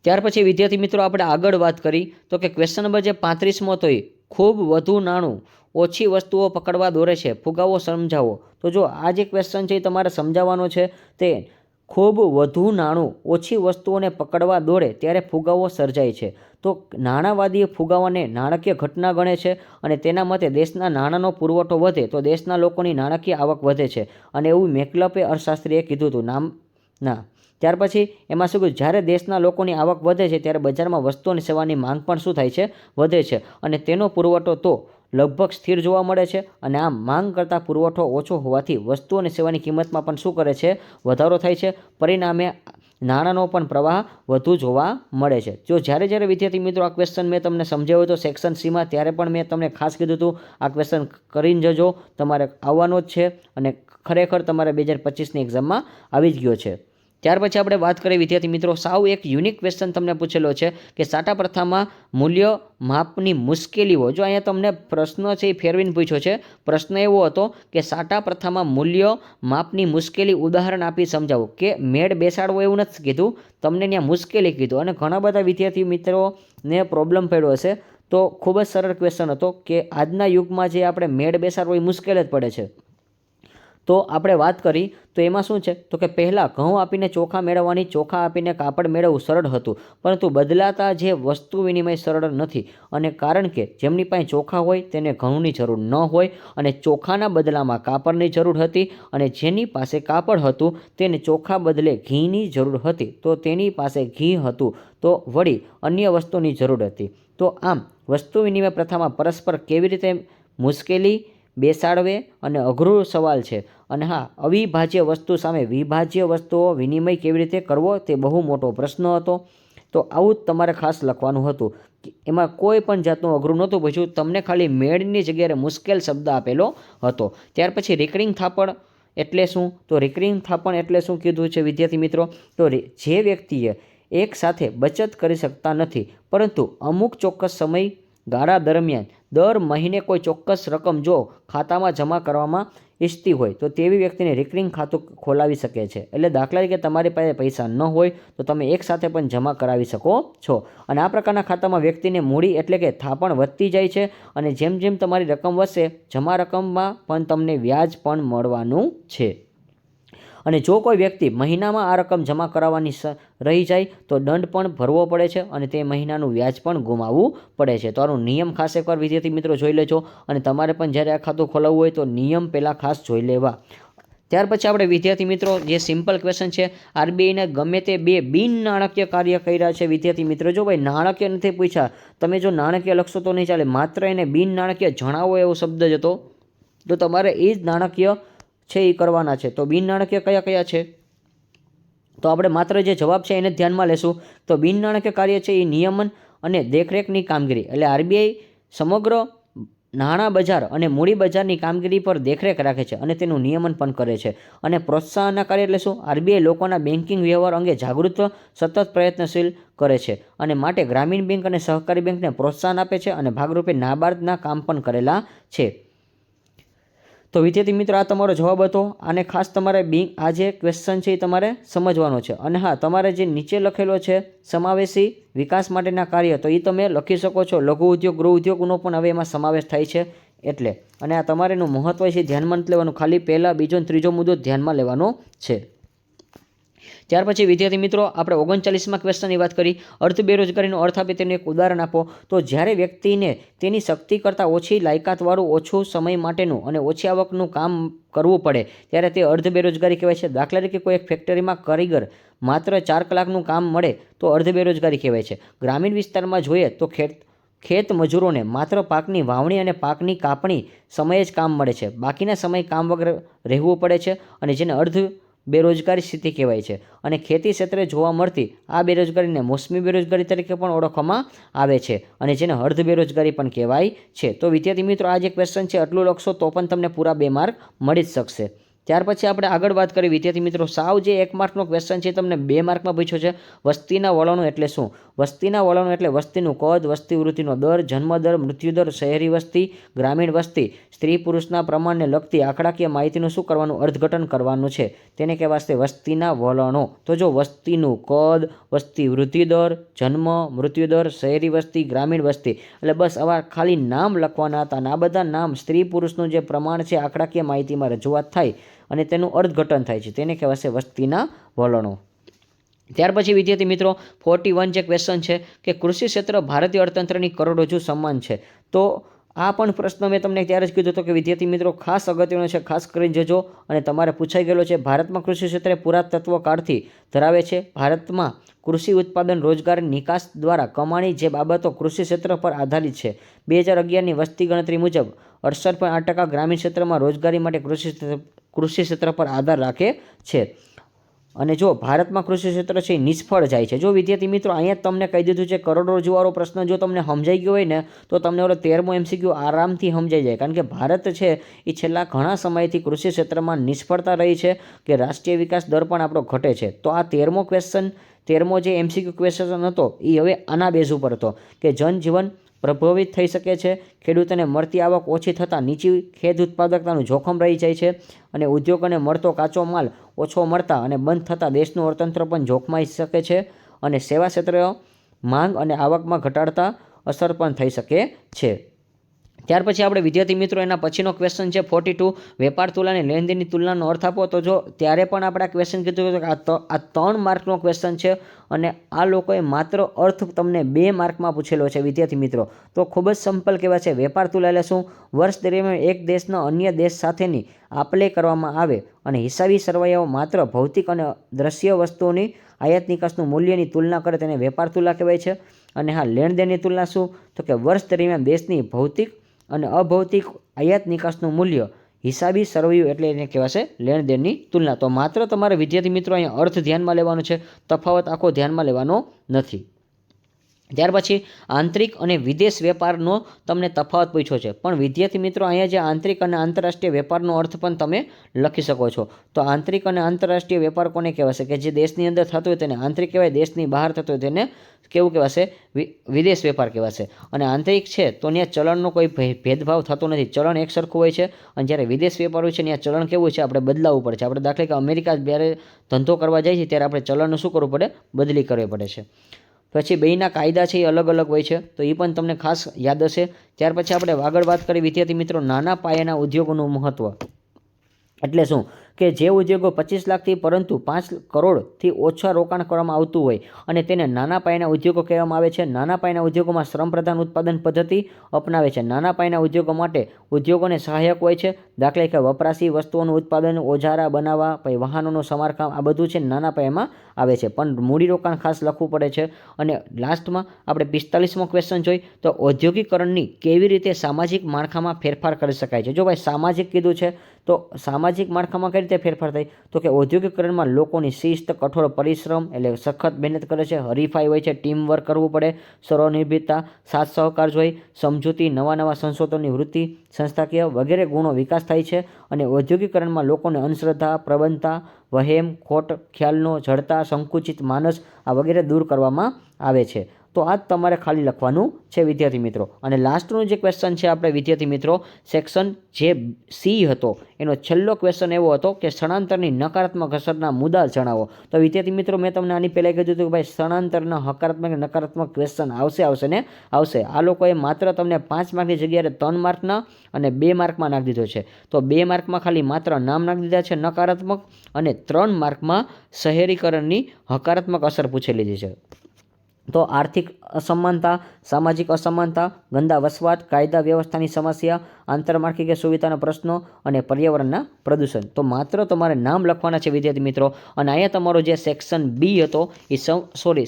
ત્યાર પછી વિદ્યાર્થી મિત્રો આપણે આગળ વાત કરી તો કે ક્વેશ્ચન નંબર જે 35મો હતો, ખૂબ વધુ નાણું ઓછી વસ્તુઓ પકડવા દોરે છે, ફુગાવો સમજાવો. તો જો આ જે ક્વેશ્ચન છે એ તમારે સમજાવવાનો છે. તે ખૂબ વધુ નાણું ઓછી વસ્તુઓને પકડવા દોડે ત્યારે ફુગાવો સર્જાય છે. તો નાણાવાદી ફુગાવાને નાણાકીય ઘટના ગણે છે, અને તેના મતે દેશના નાણાંનો પુરવઠો વધે તો દેશના લોકોની નાણાકીય આવક વધે છે. અને એવું મેકલપે અર્થશાસ્ત્રીએ કીધું હતું ના. ત્યાર પછી એમાં શું કહ્યું, જ્યારે દેશના લોકોની આવક વધે છે ત્યારે બજારમાં વસ્તુ અને સેવાની માંગ પણ શું થાય છે, વધે છે. અને તેનો પુરવઠો તો લગભગ સ્થિર જોવા મળે છે. અને આમ માંગ કરતાં પુરવઠો ઓછો હોવાથી વસ્તુ અને સેવાની કિંમતમાં પણ શું કરે છે, વધારો થાય છે. પરિણામે નાણાંનો પણ પ્રવાહ વધુ જોવા મળે છે. જો જ્યારે વિદ્યાર્થી મિત્રો આ ક્વેશ્ચન મેં તમને સમજાવ્યો હતો સેક્શન Cમાં, ત્યારે પણ મેં તમને ખાસ કીધું હતું આ ક્વેશ્ચન કરીને જજો, તમારે આવવાનો જ છે. અને ખરેખર તમારે 2025ની એક્ઝામમાં આવી જ ગયો છે. ત્યાર પછી આપણે વાત કરીએ વિદ્યાર્થી મિત્રો, સાવ એક યુનિક ક્વેશ્ચન તમને પૂછેલો છે કે સાટા પ્રથામાં મૂલ્ય માપની મુશ્કેલીઓ. જો અહીંયા તમને પ્રશ્ન છે એ ફેરવીને પૂછ્યો છે. પ્રશ્ન એવો હતો કે સાટા પ્રથામાં મૂલ્ય માપની મુશ્કેલી ઉદાહરણ આપી સમજાવો. કે મેળ બેસાડવો એવું નથી કીધું, તમને ત્યાં મુશ્કેલી કીધું. અને ઘણા બધા વિદ્યાર્થી મિત્રોને પ્રોબ્લેમ પડ્યો હશે, તો ખૂબ જ સરળ ક્વેશ્ચન હતો કે આજના યુગમાં જે આપણે મેળ બેસાડવો એ મુશ્કેલ જ પડે છે. તો આપણે વાત કરી તો એમાં શું છે તો કે પહેલાં ઘઉં આપીને ચોખા મેળવવાની, ચોખા આપીને કાપડ મેળવવું સરળ હતું, પરંતુ બદલાતા જે વસ્તુ વિનિમય સરળ નથી. અને કારણ કે જેમની પાસે ચોખા હોય તેને ઘઉંની જરૂર ન હોય અને ચોખાના બદલામાં કાપડની જરૂર હતી, અને જેની પાસે કાપડ હતું તેને ચોખા બદલે ઘીની જરૂર હતી, તો તેની પાસે ઘી હતું તો વળી અન્ય વસ્તુની જરૂર હતી. તો આમ વસ્તુ વિનિમય પ્રથામાં પરસ્પર કેવી રીતે મુશ્કેલી બેસાડવે અને અઘરું સવાલ છે. અને હા, અવિભાજ્ય વસ્તુ સામે વિભાજ્ય વસ્તુઓ વિનિમય કેવી રીતે કરવો તે બહુ મોટો પ્રશ્ન હતો. તો આવું જ તમારે ખાસ લખવાનું હતું. એમાં કોઈ પણ જાતનું અઘરું નહોતું પૂછ્યું, તમને ખાલી મેળની જગ્યાએ મુશ્કેલ શબ્દ આપેલો હતો. ત્યાર પછી રિકરિંગ થાપણ એટલે શું? તો રિકરિંગ થાપણ એટલે શું કીધું છે વિદ્યાર્થી મિત્રો? તો જે વ્યક્તિએ એક સાથે બચત કરી શકતા નથી, પરંતુ અમુક ચોક્કસ સમય ગાળા દરમિયાન દર મહિને કોઈ ચોક્કસ રકમ જો ખાતામાં જમા કરવામાં ઈચ્છતી હોય તો તેવી વ્યક્તિને રિકરિંગ ખાતું ખોલાવી શકે છે. એટલે દાખલા તરીકે તમારી પાસે પૈસા ન હોય તો તમે એકસાથે પણ જમા કરાવી શકો છો. અને આ પ્રકારના ખાતામાં વ્યક્તિને મૂડી એટલે કે થાપણ વધતી જાય છે, અને જેમ જેમ તમારી રકમ વધશે જમા રકમમાં પણ તમને વ્યાજ પણ મળવાનું છે. અને જો કોઈ વ્યક્તિ મહિનામાં આ રકમ જમા કરાવવાની રહી જાય તો દંડ પણ ભરવો પડે છે, અને તે મહિનાનું વ્યાજ પણ ગુમાવવું પડે છે. તો આનો નિયમ ખાસ એકવાર વિદ્યાર્થી મિત્રો જોઈ લેજો, અને તમારે પણ જ્યારે આ ખાતું ખોલાવવું હોય તો નિયમ પહેલાં ખાસ જોઈ લેવા. ત્યાર પછી આપણે વિદ્યાર્થી મિત્રો જે સિમ્પલ ક્વેશ્ચન છે, આરબીઆઈને ગમે તે બે બિન નાણાકીય કાર્ય કર્યા છે વિદ્યાર્થી મિત્રો. જો ભાઈ નાણાકીય નથી પૂછ્યા, તમે જો નાણાકીય લખશો તો નહીં ચાલે, માત્ર એને બિન નાણાકીય જણાવો એવો શબ્દ જ હતો, તો તમારે એ જ નાણાકીય છે એ કરવાના છે. તો બિન નાણાકીય કયા કયા છે? તો આપણે માત્ર જે જવાબ છે એને ધ્યાનમાં લેશું. તો બિન નાણાકીય કાર્ય છે એ નિયમન અને દેખરેખની કામગીરી. એટલે આરબીઆઈ સમગ્ર નાણાં બજાર અને મૂડી બજારની કામગીરી પર દેખરેખ રાખે છે અને તેનું નિયમન પણ કરે છે. અને પ્રોત્સાહનના કાર્ય એટલે શું? આરબીઆઈ લોકોના બેન્કિંગ વ્યવહાર અંગે જાગૃત સતત પ્રયત્નશીલ કરે છે, અને માટે ગ્રામીણ બેંક અને સહકારી બેંકને પ્રોત્સાહન આપે છે, અને ભાગરૂપે નાબાર્ડના કામ પણ કરેલા છે. તો વિદ્યાર્થી મિત્રો આ તમારો જવાબ હતો. આને ખાસ તમારે આ જે ક્વેશ્ચન છે એ તમારે સમજવાનો છે. અને હા, તમારે જે નીચે લખેલો છે સમાવેશી વિકાસ માટેના કાર્ય, તો એ તમે લખી શકો છો. લઘુ ઉદ્યોગ, ગૃહ ઉદ્યોગનો પણ હવે એમાં સમાવેશ થાય છે એટલે. અને આ તમારે એનું મહત્વ છે ધ્યાનમાં લેવાનું, ખાલી પહેલા, બીજો અને ત્રીજો મુદ્દો ધ્યાનમાં લેવાનો છે. ત્યાર પછી વિદ્યાર્થી મિત્રો આપણે 39માં ક્વેશ્ચનની વાત કરી. અર્ધ બેરોજગારીનો અર્થ આપે તેનું એક ઉદાહરણ આપો. તો જ્યારે વ્યક્તિને તેની શક્તિ કરતાં ઓછી લાયકાતવાળું, ઓછું સમય માટેનું અને ઓછી આવકનું કામ કરવું પડે ત્યારે તે અર્ધ બેરોજગારી કહેવાય છે. દાખલા તરીકે કોઈ એક ફેક્ટરીમાં કારીગર માત્ર 4 કલાકનું કામ મળે તો અર્ધ બેરોજગારી કહેવાય છે. ગ્રામીણ વિસ્તારમાં જોઈએ તો ખેત મજૂરોને માત્ર પાકની વાવણી અને પાકની કાપણી સમયે જ કામ મળે છે, બાકીના સમય કામ વગર રહેવું પડે છે, અને જેને અર્ધ બેરોજગારી સ્થિતિ કહેવાય છે. અને ખેતી ક્ષેત્રે જોવા મળતી આ બેરોજગારીને મોસમી બેરોજગારી તરીકે પણ ઓળખવામાં આવે છે, અને જેને અર્ધ બેરોજગારી પણ કહેવાય છે. તો વિદ્યાર્થી મિત્રો આ જે ક્વેશ્ચન છે આટલું લખશો તો પણ તમને પૂરા 2 માર્ક મળી જ શકશે. ત્યાર પછી આપણે આગળ વાત કરી વિદ્યાર્થી મિત્રો, સાવ જે 1 માર્કનો ક્વેશ્ચન છે તમને 2 માર્કમાં પૂછ્યો છે. વસ્તીના વલણો એટલે શું? વસ્તીના વલણો એટલે વસ્તીનું કદ, વસ્તી વૃદ્ધિનો દર, જન્મદર, મૃત્યુદર, શહેરી વસ્તી, ગ્રામીણ વસ્તી, સ્ત્રી પુરુષના પ્રમાણને લગતી આંકડાકીય માહિતીનું શું કરવાનું? અર્થઘટન કરવાનું છે. તેને કહેવાશે વસ્તીના વલણો. તો જો વસ્તીનું કદ, વસ્તી વૃદ્ધિ દર, જન્મ, મૃત્યુદર, શહેરી વસ્તી, ગ્રામીણ વસ્તી, એટલે બસ આવા ખાલી નામ લખવાના હતા. અને આ બધા નામ સ્ત્રી પુરુષનું જે પ્રમાણ છે આંકડાકીય માહિતીમાં રજૂઆત થાય અને તેનું અર્થઘટન થાય છે, તેને કહેવાશે વસ્તીના વલણો. ત્યાર પછી વિદ્યાર્થી મિત્રો 41 જે ક્વેશ્ચન છે કે કૃષિ ક્ષેત્ર ભારતીય અર્થતંત્રની કરોડરજ્જુ સમાન છે. તો આ પણ પ્રશ્ન મેં તમને ત્યારે જ કીધું હતો કે વિદ્યાર્થી મિત્રો ખાસ અગત્યનો છે, ખાસ કરીને જજો. અને તમારે પૂછાઈ ગયેલો છે, ભારતમાં કૃષિ ક્ષેત્રે પુરાતત્વ કાળથી ધરાવે છે. ભારતમાં કૃષિ ઉત્પાદન, રોજગાર, નિકાસ દ્વારા કમાણી જે બાબતો કૃષિ ક્ષેત્ર પર આધારિત છે. 2011ની વસ્તી ગણતરી મુજબ 68.8% ગ્રામીણ ક્ષેત્રમાં રોજગારી માટે કૃષિ ક્ષેત્ર પર આધાર રાખે છે. અને જો ભારતમાં કૃષિ ક્ષેત્ર છે એ નિષ્ફળ જાય છે. જો વિદ્યાર્થી મિત્રો અહીંયા તમને કહી દીધું છે, કરોડરજ્જુવાળો પ્રશ્ન જો તમને સમજાઈ ગયો હોય ને તો તમને ઓલો 13મો MCQ આરામથી સમજાઈ જાય. કારણ કે ભારત છે એ છેલ્લા ઘણા સમયથી કૃષિ ક્ષેત્રમાં નિષ્ફળતા રહી છે કે રાષ્ટ્રીય વિકાસ દર પણ આપણો ઘટે છે. તો આ 13મો જે MCQ ક્વેશ્ચન હતો એ હવે આના બેઝ ઉપર હતો કે જનજીવન પ્રભાવિત થઈ શકે છે, ખેડૂતોને મળતી આવક ઓછી થતાં નીચી ખેત ઉત્પાદકતાનું જોખમ રહી જાય છે, અને ઉદ્યોગોને મળતો કાચો માલ ઓછો મળતા અને બંધ થતાં દેશનું અર્થતંત્ર પણ જોખમાઈ શકે છે, અને સેવા ક્ષેત્ર માંગ અને આવકમાં ઘટાડતા અસર પણ થઈ શકે છે. ત્યાર પછી આપણે વિદ્યાર્થી મિત્રો એના પછીનો ક્વેશ્ચન છે 42, વેપાર તુલાની લેણદેણની તુલનાનો અર્થ આપો. તો જો ત્યારે પણ આપણે આ ક્વેશ્ચન કીધું કે આ 3 માર્કનો ક્વેશ્ચન છે અને આ લોકોએ માત્ર અર્થ તમને 2 માર્કમાં પૂછેલો છે વિદ્યાર્થી મિત્રો. તો ખૂબ જ સિમ્પલ કહેવાય છે. વેપાર તુલા એટલે શું? વર્ષ દરમિયાન એક દેશના અન્ય દેશ સાથેની આપ-લે કરવામાં આવે અને હિસાબી સરવૈયાઓ માત્ર ભૌતિક અને દ્રશ્ય વસ્તુઓની આયાત નિકાસનું મૂલ્યની તુલના કરે તેને વેપાર તુલા કહેવાય છે. અને હા, લેણદેણની તુલના શું? તો કે વર્ષ દરમિયાન દેશની ભૌતિક અને અભૌતિક આયાત નિકાસનું મૂલ્ય હિસાબી સરવૈયું એટલે એને કહેવાશે લેણદેણની તુલના. તો માત્ર તમારે વિદ્યાર્થી મિત્રો અહીંયા અર્થ ધ્યાનમાં લેવાનો છે, તફાવત આખો ધ્યાનમાં લેવાનો નથી. ત્યાર પછી આંતરિક અને વિદેશ વેપારનો તમને તફાવત પૂછ્યો છે, પણ વિદ્યાર્થી મિત્રો અહીંયા જે આંતરિક અને આંતરરાષ્ટ્રીય વેપારનો અર્થ પણ તમે લખી શકો છો. તો આંતરિક અને આંતરરાષ્ટ્રીય વેપાર કોને કહેવાશે? કે જે દેશની અંદર થતો હોય તેને આંતરિક કહેવાય, દેશની બહાર થતો હોય તેને કેવું કહેવાશે? વિદેશ વેપાર કહેવાશે. અને આંતરિક છે તો ત્યાં ચલણનો કોઈ ભેદભાવ થતો નથી, ચલણ એક સરખું હોય છે. અને જ્યારે વિદેશ વેપાર હોય છે ત્યાં ચલણ કેવું છે? આપણે બદલાવવું પડે છે. આપણે દાખલા કે અમેરિકા જ્યારે ધંધો કરવા જાય છે ત્યારે આપણે ચલણનું શું કરવું પડે? બદલી કરવી પડે છે. પછી બેયના કાયદા છે એ અલગ અલગ હોય છે, તો એ પણ તમને ખાસ યાદ હશે. ત્યાર પછી આપણે આગળ વાત કરી વિદ્યાર્થી મિત્રો નાના પાયાના ઉદ્યોગોનું મહત્ત્વ. એટલે શું? કે જે ઉદ્યોગો 25 લાખથી પરંતુ 5 કરોડથી ઓછા રોકાણ કરવામાં આવતું હોય અને તેને નાના પાયાના ઉદ્યોગો કહેવામાં આવે છે. નાના પાયાના ઉદ્યોગોમાં શ્રમપ્રધાન ઉત્પાદન પદ્ધતિ અપનાવે છે. નાના પાયાના ઉદ્યોગો માટે ઉદ્યોગોને સહાયક હોય છે. દાખલા કે વપરાશી વસ્તુઓનું ઉત્પાદન, ઓજારા બનાવવા, પછી વાહનોનું સમારકામ, આ બધું છે નાના પાયામાં આવે છે. પણ મૂડીરોકાણ ખાસ લખવું પડે છે. અને લાસ્ટમાં આપણે 45મો ક્વેશ્ચન જોઈ તો ઔદ્યોગિકરણની કેવી રીતે સામાજિક માળખામાં ફેરફાર કરી શકાય છે. જો ભાઈ સામાજિક કીધું છે તો સામાજિક માળખામાં કઈ રીતે ફેરફાર થાય? તો કે ઔદ્યોગિકરણમાં લોકોની શિસ્ત, કઠોર પરિશ્રમ એટલે સખત મહેનત કરે છે, હરીફાઈ હોય છે, ટીમ વર્ક કરવું પડે, સ્વનિર્ભરતા, સાથ સહકાર જોઈએ, સમજૂતી, નવા સંશોધનની વૃત્તિ, સંસ્થાકીય વગેરે ગુણો વિકાસ થાય છે. અને ઔદ્યોગિકરણમાં લોકોને અંધશ્રદ્ધા, પ્રબળતા, વહેમ, ખોટ ખ્યાલનો, જડતા, સંકુચિત માનસ આ વગેરે દૂર કરવામાં આવે છે. તો આ જ તમારે ખાલી લખવાનું છે વિદ્યાર્થી મિત્રો. અને લાસ્ટનું જે ક્વેશ્ચન છે આપણે વિદ્યાર્થી મિત્રો સેક્શન જે સી હતો એનો છેલ્લો ક્વેશ્ચન એવો હતો કે સ્થળાંતરની નકારાત્મક અસરના મુદ્દા જણાવો. તો વિદ્યાર્થી મિત્રો મેં તમને આની પહેલાં કીધું હતું કે ભાઈ સ્થળાંતરના હકારાત્મક નકારાત્મક ક્વેશ્ચન આવશે ને આવશે. આ લોકોએ માત્ર તમને 5 માર્કની જગ્યાએ 3 માર્કના અને 2 માર્કમાં નાખી દીધો છે. તો 2 માર્કમાં ખાલી માત્ર નામ નાખી દીધા છે નકારાત્મક, અને 3 માર્કમાં શહેરીકરણની હકારાત્મક અસર પૂછેલી છે. તો આર્થિક અસમાનતા, સામાજિક અસમાનતા, ગંદા વસવાટ, કાયદા વ્યવસ્થાની સમસ્યા, આંતરમાળખાકીય સુવિધાના પ્રશ્નો અને પર્યાવરણના પ્રદૂષણ. તો માત્ર તમારે નામ લખવાના છે વિદ્યાર્થી મિત્રો. અને અહીંયા તમારો જે સેક્શન બી હતો એ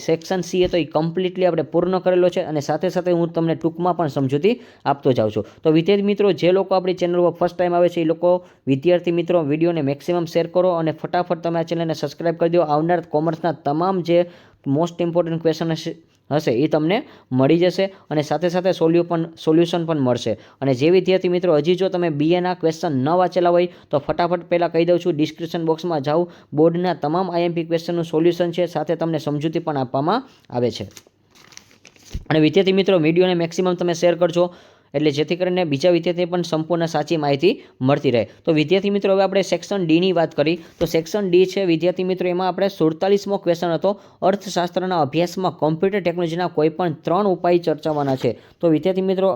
સેક્શન સી હતો એ કમ્પ્લીટલી આપણે પૂર્ણ કરેલો છે. અને સાથે સાથે હું તમને ટૂંકમાં પણ સમજૂતી આપતો જાઉં છું. તો વિદ્યાર્થી મિત્રો જે લોકો આપણી ચેનલ પર ફર્સ્ટ ટાઈમ આવે છે એ લોકો વિદ્યાર્થી મિત્રો વિડીયોને મેક્સિમમ શેર કરો અને ફટાફટ તમે આ ચેનલને સબસ્ક્રાઈબ કરી દો. આવનાર કોમર્સના તમામ જે મોસ્ટ ઇમ્પોર્ટન્ટ ક્વેશ્ચન હશે એ તમને મળી જશે અને સાથે સાથે સોલ્યુશન પણ મળશે. અને જે વિદ્યાર્થી મિત્રો હજી જો તમે બીએના ક્વેશ્ચન ન વાંચેલા હોય તો ફટાફટ પહેલાં કહી દઉં છું, ડિસ્ક્રિપ્શન બોક્સમાં જાઓ, બોર્ડના તમામ આઈએમપી ક્વેશ્ચનનું સોલ્યુશન છે, સાથે તમને સમજૂતી પણ આપવામાં આવે છે. અને વિદ્યાર્થી મિત્રો વિડીયોને મેક્સિમમ તમે શેર કરજો એટલે જેથી કરીને બીજા વિદ્યાર્થીને પણ સંપૂર્ણ સાચી માહિતી મળતી રહે. તો વિદ્યાર્થી મિત્રો હવે આપણે સેક્શન ડીની વાત કરી તો સેક્શન ડી છે વિદ્યાર્થી મિત્રો એમાં આપણે 47મો ક્વેશ્ચન હતો અર્થશાસ્ત્રના અભ્યાસમાં કોમ્પ્યુટર ટેકનોલોજીના કોઈપણ 3 ઉપાય ચર્ચાવાના છે. તો વિદ્યાર્થી મિત્રો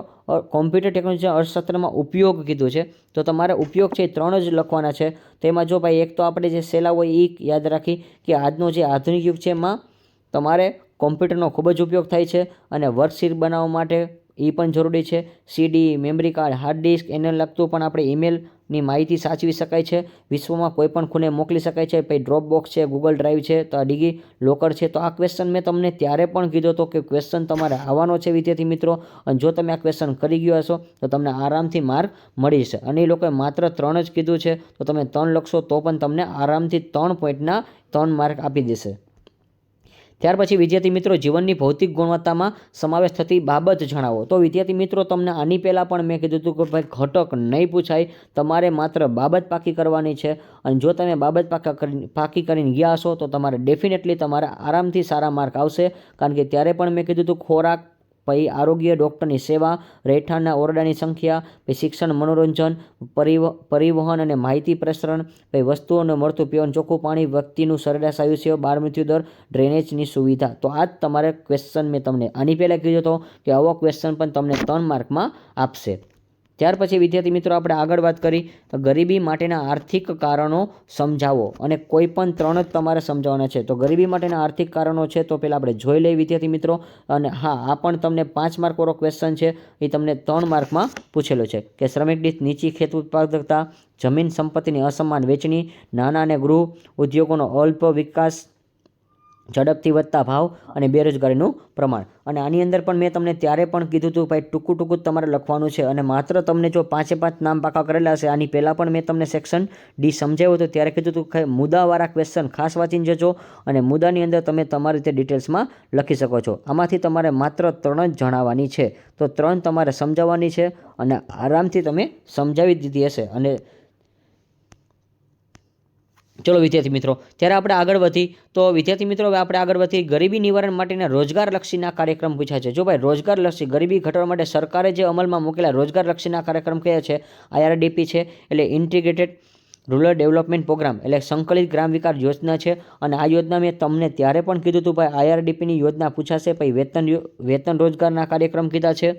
કોમ્પ્યુટર ટેકનોલોજીના અર્થશાસ્ત્રમાં ઉપયોગ કીધું છે તો તમારે ઉપયોગ છે 3 જ લખવાના છે. તેમાં જો ભાઈ એક તો આપણે જે સહેલા હોય એ યાદ રાખી કે આજનો જે આધુનિક યુગ છે એમાં તમારે કોમ્પ્યુટરનો ખૂબ જ ઉપયોગ થાય છે અને વર્કશીટ બનાવવા માટે એ પણ જરૂરી છે. સીડી, મેમરી કાર્ડ, હાર્ડ ડિસ્ક એને લગતું પણ આપણે ઈમેલની માહિતી સાચવી શકાય છે, વિશ્વમાં કોઈ પણ ખૂણે મોકલી શકાય છે. પછી ડ્રોપ બોક્સ છે, ગૂગલ ડ્રાઈવ છે, તો આ ડિગી લોકર છે. તો આ ક્વેશ્ચન મેં તમને ત્યારે પણ કીધો હતો કે ક્વેશ્ચન તમારે આવવાનો છે વિદ્યાર્થી મિત્રો. અને જો તમે આ ક્વેશ્ચન કરી ગયા હશો તો તમને આરામથી માર્ક મળી જશે. અને એ લોકોએ માત્ર 3 જ કીધું છે તો તમે 3 લખશો તો પણ તમને આરામથી 3 પોઈન્ટના 3 માર્ક આપી દેશે. ત્યાર પછી વિદ્યાર્થી મિત્રો જીવનની ભૌતિક ગુણવત્તામાં સમાવેશ થતી બાબત જણાવો. તો વિદ્યાર્થી મિત્રો તમને આની પહેલાં પણ મેં કીધું હતું કે ભાઈ ઘટક નહીં પૂછાય, તમારે માત્ર બાબત પાકી કરવાની છે. અને જો તમે બાબત પાકી કરીને ગયા હશો તો તમારે ડેફિનેટલી તમારા આરામથી સારા માર્ક આવશે. કારણ કે ત્યારે પણ મેં કીધું હતું ખોરાક, પછી આરોગ્ય, ડૉક્ટરની સેવા, રહેઠાણના ઓરડાની સંખ્યા, પછી શિક્ષણ, મનોરંજન, પરિવહન અને માહિતી પ્રસરણ, પછી વસ્તુઓને મળતું પીવાનું ચોખ્ખું પાણી, વ્યક્તિનું સરેરાશ આયુષ્ય, બાળ મૃત્યુદર, ડ્રેનેજની સુવિધા. તો આ જ તમારે ક્વેશ્ચન મેં તમને આની પહેલાં કીધું હતો કે આવો ક્વેશ્ચન પણ તમને 3 માર્કમાં આપશે. ત્યાર પછી વિદ્યાર્થી મિત્રો આપણે આગળ વાત કરી તો ગરીબી માટેના આર્થિક કારણો સમજાવો, અને કોઈ પણ 3 જ તમારે સમજાવવાના છે. તો ગરીબી માટેના આર્થિક કારણો છે તો પહેલાં આપણે જોઈ લઈએ વિદ્યાર્થી મિત્રો. અને હા, આ પણ તમને 5 માર્કવાળો ક્વેશ્ચન છે. એ તમને 3 માર્કમાં પૂછેલો છે કે શ્રમિક દીઠ નીચી ખેત ઉત્પાદકતા, જમીન સંપત્તિની અસમાન વેચણી, નાના અને ગૃહ ઉદ્યોગોનો અલ્પ વિકાસ, ઝડપથી વધતા ભાવ અને બેરોજગારીનું પ્રમાણ. અને આની અંદર પણ મેં તમને ત્યારે પણ કીધું હતું ભાઈ ટૂંકું ટૂંકું તમારે લખવાનું છે, અને માત્ર તમને જો 5 નામ પાકા કરેલા હશે. આની પહેલાં પણ મેં તમને સેક્શન ડી સમજાવ્યું હતું, ત્યારે કીધું હતું કે મુદ્દાવાળા ક્વેશ્ચન ખાસ વાંચીને જજો, અને મુદ્દાની અંદર તમે તમારી રીતે ડિટેલ્સમાં લખી શકો છો. આમાંથી તમારે માત્ર 3 જ જણાવવાની છે. તો 3 તમારે સમજાવવાની છે, અને આરામથી તમે સમજાવી દીધી હશે. અને ચલો વિદ્યાર્થી મિત્રો, ત્યારે આપણે આગળ વધી તો વિદ્યાર્થી મિત્રો હવે આપણે આગળ વધી ગરીબી નિવારણ માટેના રોજગારલક્ષીના કાર્યક્રમ પૂછ્યા છે. જો ભાઈ રોજગારલક્ષી ગરીબી ઘટાડવા માટે સરકારે જે અમલમાં મૂકેલા રોજગારલક્ષીના કાર્યક્રમ કયા છે? IRDP છે, એટલે ઇન્ટિગ્રેટેડ રૂરલ ડેવલપમેન્ટ પ્રોગ્રામ, એટલે સંકલિત ગ્રામ વિકાસ યોજના છે. અને આ યોજના મેં તમને ત્યારે પણ કીધું હતું ભાઈ IRDPની યોજના પૂછાશે. પછી વેતન રોજગારના કાર્યક્રમ કીધા છે.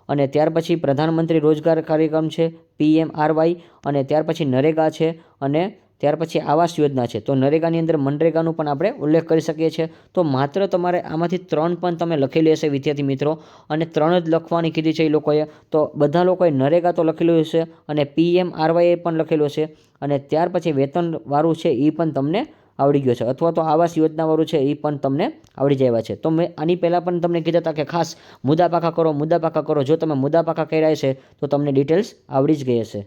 અને ત્યાર પછી પ્રધાનમંત્રી રોજગાર કાર્યક્રમ છે PMRY, અને ત્યાર પછી નરેગા છે, અને ત્યાર પછી આવાસ યોજના છે. તો નરેગાની અંદર મનરેગાનું પણ આપણે ઉલ્લેખ કરી શકીએ છીએ. તો માત્ર તમારે આમાંથી 3 પણ તમે લખેલી હશે વિદ્યાર્થી મિત્રો, અને 3 જ લખવાની કીધી છે એ લોકોએ. તો બધા લોકોએ નરેગા તો લખેલું હશે, અને PMRY પણ લખેલું હશે, અને ત્યાર પછી વેતનવાળું છે એ પણ તમને આવડી ગયો છે, અથવા તો આવાસ યોજનાવાળું છે એ પણ તમને આવડી જાય છે. તો મેં આની પહેલાં પણ તમને કીધા હતા કે ખાસ મુદ્દા પાકા કરો, મુદ્દા પાકા કરો. જો તમે મુદ્દા પાકા કર્યા હશે તો તમને ડિટેલ્સ આવડી જ ગઈ હશે.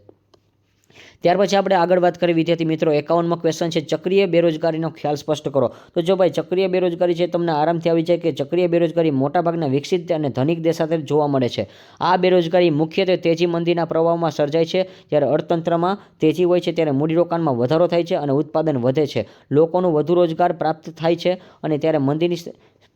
ત્યાર પછી આપણે આગળ વાત કરીએ વિદ્યાર્થી મિત્રો, 51મો ક્વેશ્ચન છે ચક્રીય બેરોજગારીનો ખ્યાલ સ્પષ્ટ કરો. તો જો ભાઈ ચક્રીય બેરોજગારી છે તમને આરામથી આવી જાય કે ચક્રીય બેરોજગારી મોટાભાગના વિકસિત અને ધનિક દેશ સાથે જોવા મળે છે. આ બેરોજગારી મુખ્યત્વે તેજી મંદીના પ્રભાવમાં સર્જાય છે. જ્યારે અર્થતંત્રમાં તેજી હોય છે ત્યારે મૂડીરોકાણમાં વધારો થાય છે અને ઉત્પાદન વધે છે. લોકોનું વધુ રોજગાર પ્રાપ્ત થાય છે, અને ત્યારે મંદીની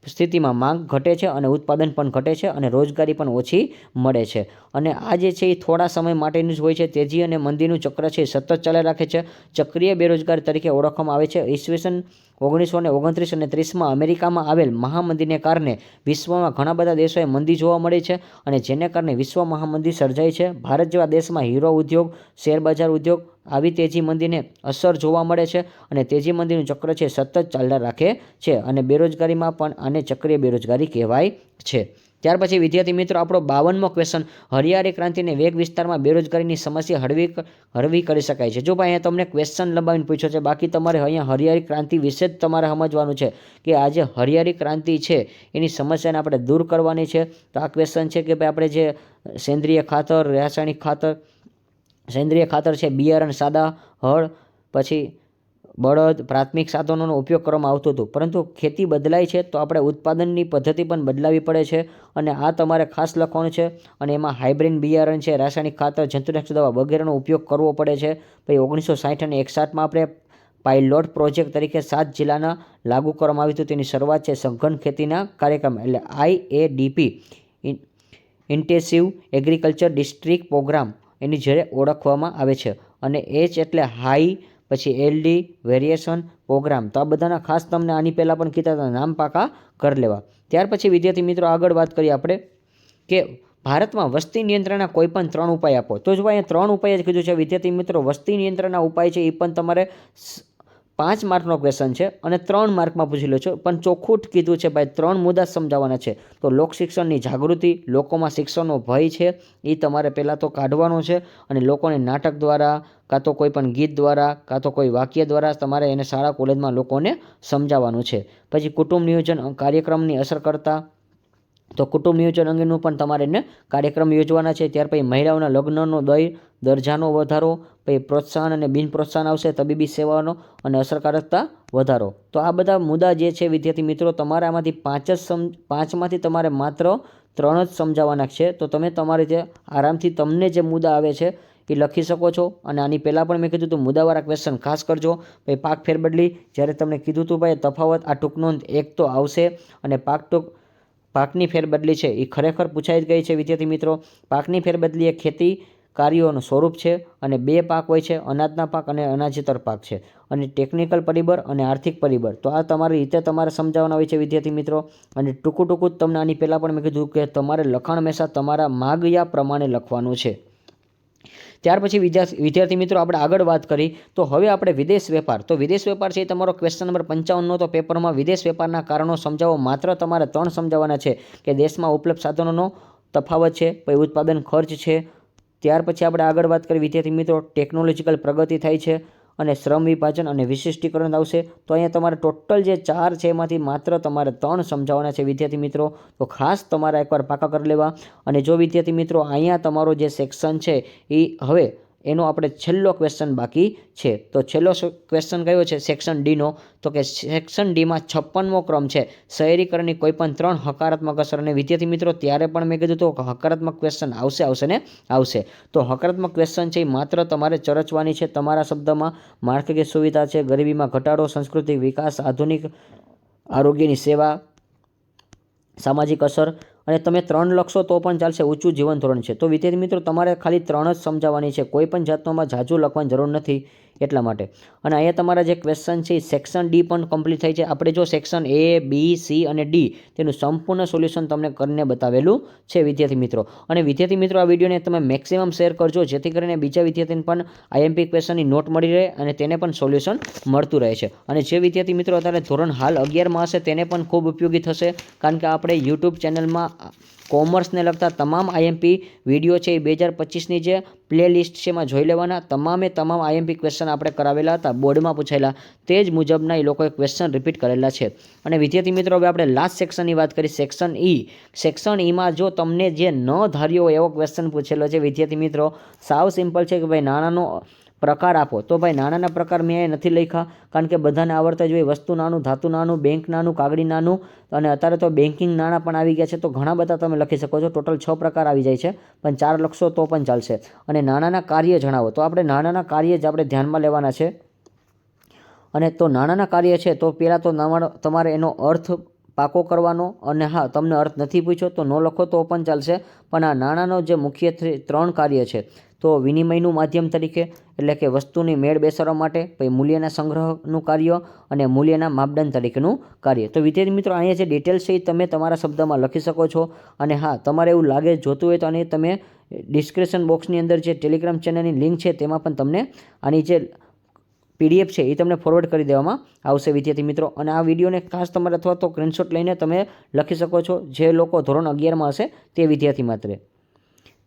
સ્થિતિમાં માંગ ઘટે છે અને ઉત્પાદન પણ ઘટે છે, અને રોજગારી પણ ઓછી મળે છે. અને આ જે છે એ થોડા સમય માટેનું જ હોય છે. તેજી અને મંદીનું ચક્ર છે એ સતત ચાલ્યા રાખે છે. ચક્રીય બેરોજગારી તરીકે ઓળખવામાં આવે છે. ઈસવીસન 1929 અને 30માં અમેરિકામાં આવેલ મહામંદીને કારણે વિશ્વમાં ઘણા બધા દેશોએ મંદી જોવા મળી છે, અને જેને કારણે વિશ્વ મહામંદી સર્જાઈ છે. ભારત જેવા દેશમાં હીરો ઉદ્યોગ, શેરબજાર ઉદ્યોગ આવી તેજી મંદીને અસર જોવા મળે છે, અને તેજી મંદીનું ચક્ર છે સતત ચાલ્યા રાખે છે, અને બેરોજગારીમાં પણ આને ચક્રીય બેરોજગારી કહેવાય છે. ત્યાર પછી વિદ્યાર્થી મિત્રો આપણો 52મો ક્વેશ્ચન, હરિયાળી ક્રાંતિને વેગ વિસ્તારમાં બેરોજગારીની સમસ્યા હળવી કરી શકાય છે. જો ભાઈ અહીંયા તમને ક્વેશ્ચન લંબાવીને પૂછ્યો છે, બાકી તમારે અહીંયા હરિયાળી ક્રાંતિ વિશે જ તમારે સમજવાનું છે કે આ જે હરિયાળી ક્રાંતિ છે એની સમસ્યાને આપણે દૂર કરવાની છે. તો આ ક્વેશ્ચન છે કે ભાઈ આપણે જે સેન્દ્રિય ખાતર, રાસાયણિક ખાતર, સેન્દ્રિય ખાતર છે, બિયારણ, સાદા હળ, પછી બળદ, પ્રાથમિક સાધનોનો ઉપયોગ કરવામાં આવતું હતું, પરંતુ ખેતી બદલાય છે તો આપણે ઉત્પાદનની પદ્ધતિ પણ બદલાવી પડે છે, અને આ તમારે ખાસ લખવાનું છે. અને એમાં હાઇબ્રિડ બિયારણ છે, રાસાયણિક ખાતર, જંતુનાશક દવા વગેરેનો ઉપયોગ કરવો પડે છે. પછી 1960 અને 61માં આપણે પાયલોટ પ્રોજેક્ટ તરીકે 7 જિલ્લાના લાગુ કરવામાં આવ્યું હતું. તેની શરૂઆત છે સઘન ખેતીના કાર્યક્રમ એટલે IADP, intensive agriculture district programme એની જ્યારે ઓળખવામાં આવે છે. અને H એટલે હાઈ, પછી LD વેરિએશન પ્રોગ્રામ. તો આ બધાના ખાસ તમને આની પહેલાં પણ કીધા હતા, નામ પાકા કરી લેવા. ત્યાર પછી વિદ્યાર્થી મિત્રો આગળ વાત કરીએ આપણે કે ભારતમાં વસ્તી નિયંત્રણના કોઈ પણ 3 ઉપાય આપો. તો જો અહીંયા 3 ઉપાય જ કીધું છે વિદ્યાર્થી મિત્રો. વસ્તી નિયંત્રણના ઉપાય છે એ પણ તમારે 5 માર્કનો ક્વેશ્ચન છે, અને 3 માર્કમાં પૂછેલો છે, પણ ચોખ્ખું જ કીધું છે ભાઈ 3 મુદ્દા સમજાવવાના છે. તો લોક શિક્ષણની જાગૃતિ, લોકોમાં શિક્ષણનો ભય છે એ તમારે પહેલાં તો કાઢવાનો છે, અને લોકોને નાટક દ્વારા, કાં તો કોઈ પણ ગીત દ્વારા, કાં તો કોઈ વાક્ય દ્વારા તમારે એને શાળા કોલેજમાં લોકોને સમજાવવાનું છે. પછી કુટુંબ નિયોજન કાર્યક્રમની અસર કરતા, તો કુટુંબ નિયોજન અંગેનું પણ તમારે એને કાર્યક્રમ યોજવાના છે. ત્યાર પછી મહિલાઓના લગ્નનો દરજાનો વધારો, પછી પ્રોત્સાહન અને બિન પ્રોત્સાહન આવશે, તબીબી સેવાનો અને અસરકારકતા વધારો. તો આ બધા મુદ્દા જે છે વિદ્યાર્થી મિત્રો તમારે આમાંથી 5માંથી તમારે માત્ર 3 જ સમજાવવાના છે. તો તમે તમારી રીતે આરામથી તમને જે મુદ્દા આવે છે એ લખી શકો છો. અને આની પહેલાં પણ મેં કીધું હતું મુદ્દાવાળા ક્વેશ્ચન ખાસ કરજો. ભાઈ પાક ફેરબદલી જ્યારે તમને કીધું હતું ભાઈ તફાવત આ ટૂંકનોંધ 1 તો આવશે, અને પાકની ફેરબદલી છે એ ખરેખર પૂછાઈ જ ગઈ છે વિદ્યાર્થી મિત્રો. પાકની ફેરબદલી એ ખેતી કાર્યોનું સ્વરૂપ છે, અને 2 પાક હોય છે, અનાજના પાક અને અનાજેતર પાક છે, અને ટેકનિકલ પરિબળ અને આર્થિક પરિબળ. તો આ તમારી રીતે તમારે સમજાવવાના હોય છે વિદ્યાર્થી મિત્રો. અને ટૂંકું જ તમને આની પહેલાં પણ મેં કીધું કે તમારે લખાણ હંમેશા તમારા માગ્યા પ્રમાણે લખવાનું છે. ત્યાર પછી વિદ્યાર્થી મિત્રો આપણે આગળ વાત કરી તો હવે આપણે વિદેશ વેપાર. તો વિદેશ વેપાર છે એ તમારો ક્વેશ્ચન નંબર 55નો તો પેપરમાં વિદેશ વેપારના કારણો સમજાવો. માત્ર તમારે 3 સમજાવવાના છે કે દેશમાં ઉપલબ્ધ સાધનોનો તફાવત છે, પછી ઉત્પાદન ખર્ચ છે. ત્યાર પછી આપણે આગળ વાત કરી વિદ્યાર્થી મિત્રો ટેકનોલોજીકલ પ્રગતિ થાય છે અને શ્રમ વિભાજન અને વિશિષ્ટીકરણ આવશે. તો અહીંયા તમારે ટોટલ જે 4 છે એમાંથી માત્ર તમારે 3 સમજાવવાના છે વિદ્યાર્થી મિત્રો. તો ખાસ તમારે એકવાર પાકા કરી લેવા. અને જો વિદ્યાર્થી મિત્રો અહીંયા તમારો જે સેક્શન છે એ હવે એનો આપણે છેલ્લો ક્વેશ્ચન બાકી છે. તો છેલ્લો ક્વેશ્ચન કયો છે સેક્શન ડીનો? તો કે સેક્શન ડીમાં 56મો ક્રમ છે શહેરીકરણની કોઈપણ 3 હકારાત્મક અસર. અને વિદ્યાર્થી મિત્રો ત્યારે પણ મેં કીધું તો હકારાત્મક ક્વેશ્ચન આવશે ને આવશે. તો હકારાત્મક ક્વેશ્ચન છે એ માત્ર તમારે ચર્ચવાની છે તમારા શબ્દમાં. માળખાકીય સુવિધા છે, ગરીબીમાં ઘટાડો, સાંસ્કૃતિક વિકાસ, આધુનિક આરોગ્યની સેવા, સામાજિક અસર. અને તમે 3 લખશો તો પણ ચાલશે. ઊંચું જીવન ધોરણ છે. તો વિદ્યાર્થી મિત્રો તમારે ખાલી 3 જ સમજાવવાની છે, કોઈ પણ જાતનોમાં ઝાઝું લખવાની જરૂર નથી એટલા માટે. અને અહીંયા તમારા જે ક્વેશ્ચન છે સેક્શન ડી પણ કમ્પ્લીટ થાય છે. આપણે જો સેક્શન એ, બી, સી અને ડી તેનું સંપૂર્ણ સોલ્યુશન તમને કરીને બતાવેલું છે વિદ્યાર્થી મિત્રો. અને વિદ્યાર્થી મિત્રો આ વિડીયોને તમે મેક્સિમમ શેર કરજો જેથી કરીને બીજા વિદ્યાર્થીને પણ આઈએમપી ક્વેશ્ચનની નોટ મળી રહે અને તેને પણ સોલ્યુશન મળતું રહે છે. અને જે વિદ્યાર્થી મિત્રો અત્યારે ધોરણ હાલ 11માં હશે તેને પણ ખૂબ ઉપયોગી થશે, કારણ કે આપણે યુટ્યુબ ચેનલમાં કોમર્સને લગતા તમામ આઈએમપી વિડીયો છે એ 2025ની જે પ્લે લિસ્ટ છે એમાં જોઈ લેવાના. તમામ આઈએમપી ક્વેશ્ચન આપણે કરાવેલા હતા, બોર્ડમાં પૂછાયેલા તે જ મુજબના એ લોકોએ ક્વેશ્ચન રિપીટ કરેલા છે. અને વિદ્યાર્થી મિત્રો હવે આપણે લાસ્ટ સેક્શનની વાત કરી, સેક્શન ઈ. સેક્શન ઈમાં જો તમને જે ન ધાર્યો એવો ક્વેશ્ચન પૂછેલો છે વિદ્યાર્થી મિત્રો, સાવ સિમ્પલ છે કે ભાઈ નાણાંનો પ્રકાર આપો. તો ભાઈ નાણાંના પ્રકાર મેં નથી લખ્યા, કારણ કે બધાને આવડતા જ હોય. વસ્તુ નાનું, ધાતુ નાનું, બેંક નાનું, કાગડી નાનું, અને અત્યારે તો બેન્કિંગ નાણાં પણ આવી ગયા છે. તો ઘણા બધા તમે લખી શકો છો. ટોટલ 6 પ્રકાર આવી જાય છે, પણ 4 લખશો તો પણ ચાલશે. અને નાણાંના કાર્ય જણાવો. તો આપણે નાણાંના કાર્ય જ આપણે ધ્યાનમાં લેવાના છે. અને તો નાણાંના કાર્ય છે તો પહેલાં તો તમારે એનો અર્થ પાકો કરવાનો. અને હા, તમને અર્થ નથી પૂછ્યો તો ન લખો તો પણ ચાલશે. પણ આ નાણાંનો જે મુખ્યત્વે 3 કાર્ય છે તો વિનિમયનું માધ્યમ તરીકે, એટલે કે વસ્તુની મેળ બેસાડવા માટે, પછી મૂલ્યના સંગ્રહનું કાર્ય અને મૂલ્યના માપદંડ તરીકેનું કાર્ય. તો વિદ્યાર્થી મિત્રો અહીંયા જે ડિટેલ્સ છે એ તમે તમારા શબ્દમાં લખી શકો છો. અને હા, તમારે એવું લાગે જોતું હોય તો આની તમે ડિસ્ક્રિપ્શન બોક્સની અંદર જે ટેલિગ્રામ ચેનલની લિંક છે તેમાં પણ તમને આની જે PDF છે એ તમને ફોરવર્ડ કરી દેવામાં આવશે વિદ્યાર્થી મિત્રો. અને આ વિડીયોને ખાસ તમારે અથવા તો સ્ક્રીનશોટ લઈને તમે લખી શકો છો જે લોકો ધોરણ 11માં હશે તે વિદ્યાર્થી માત્ર.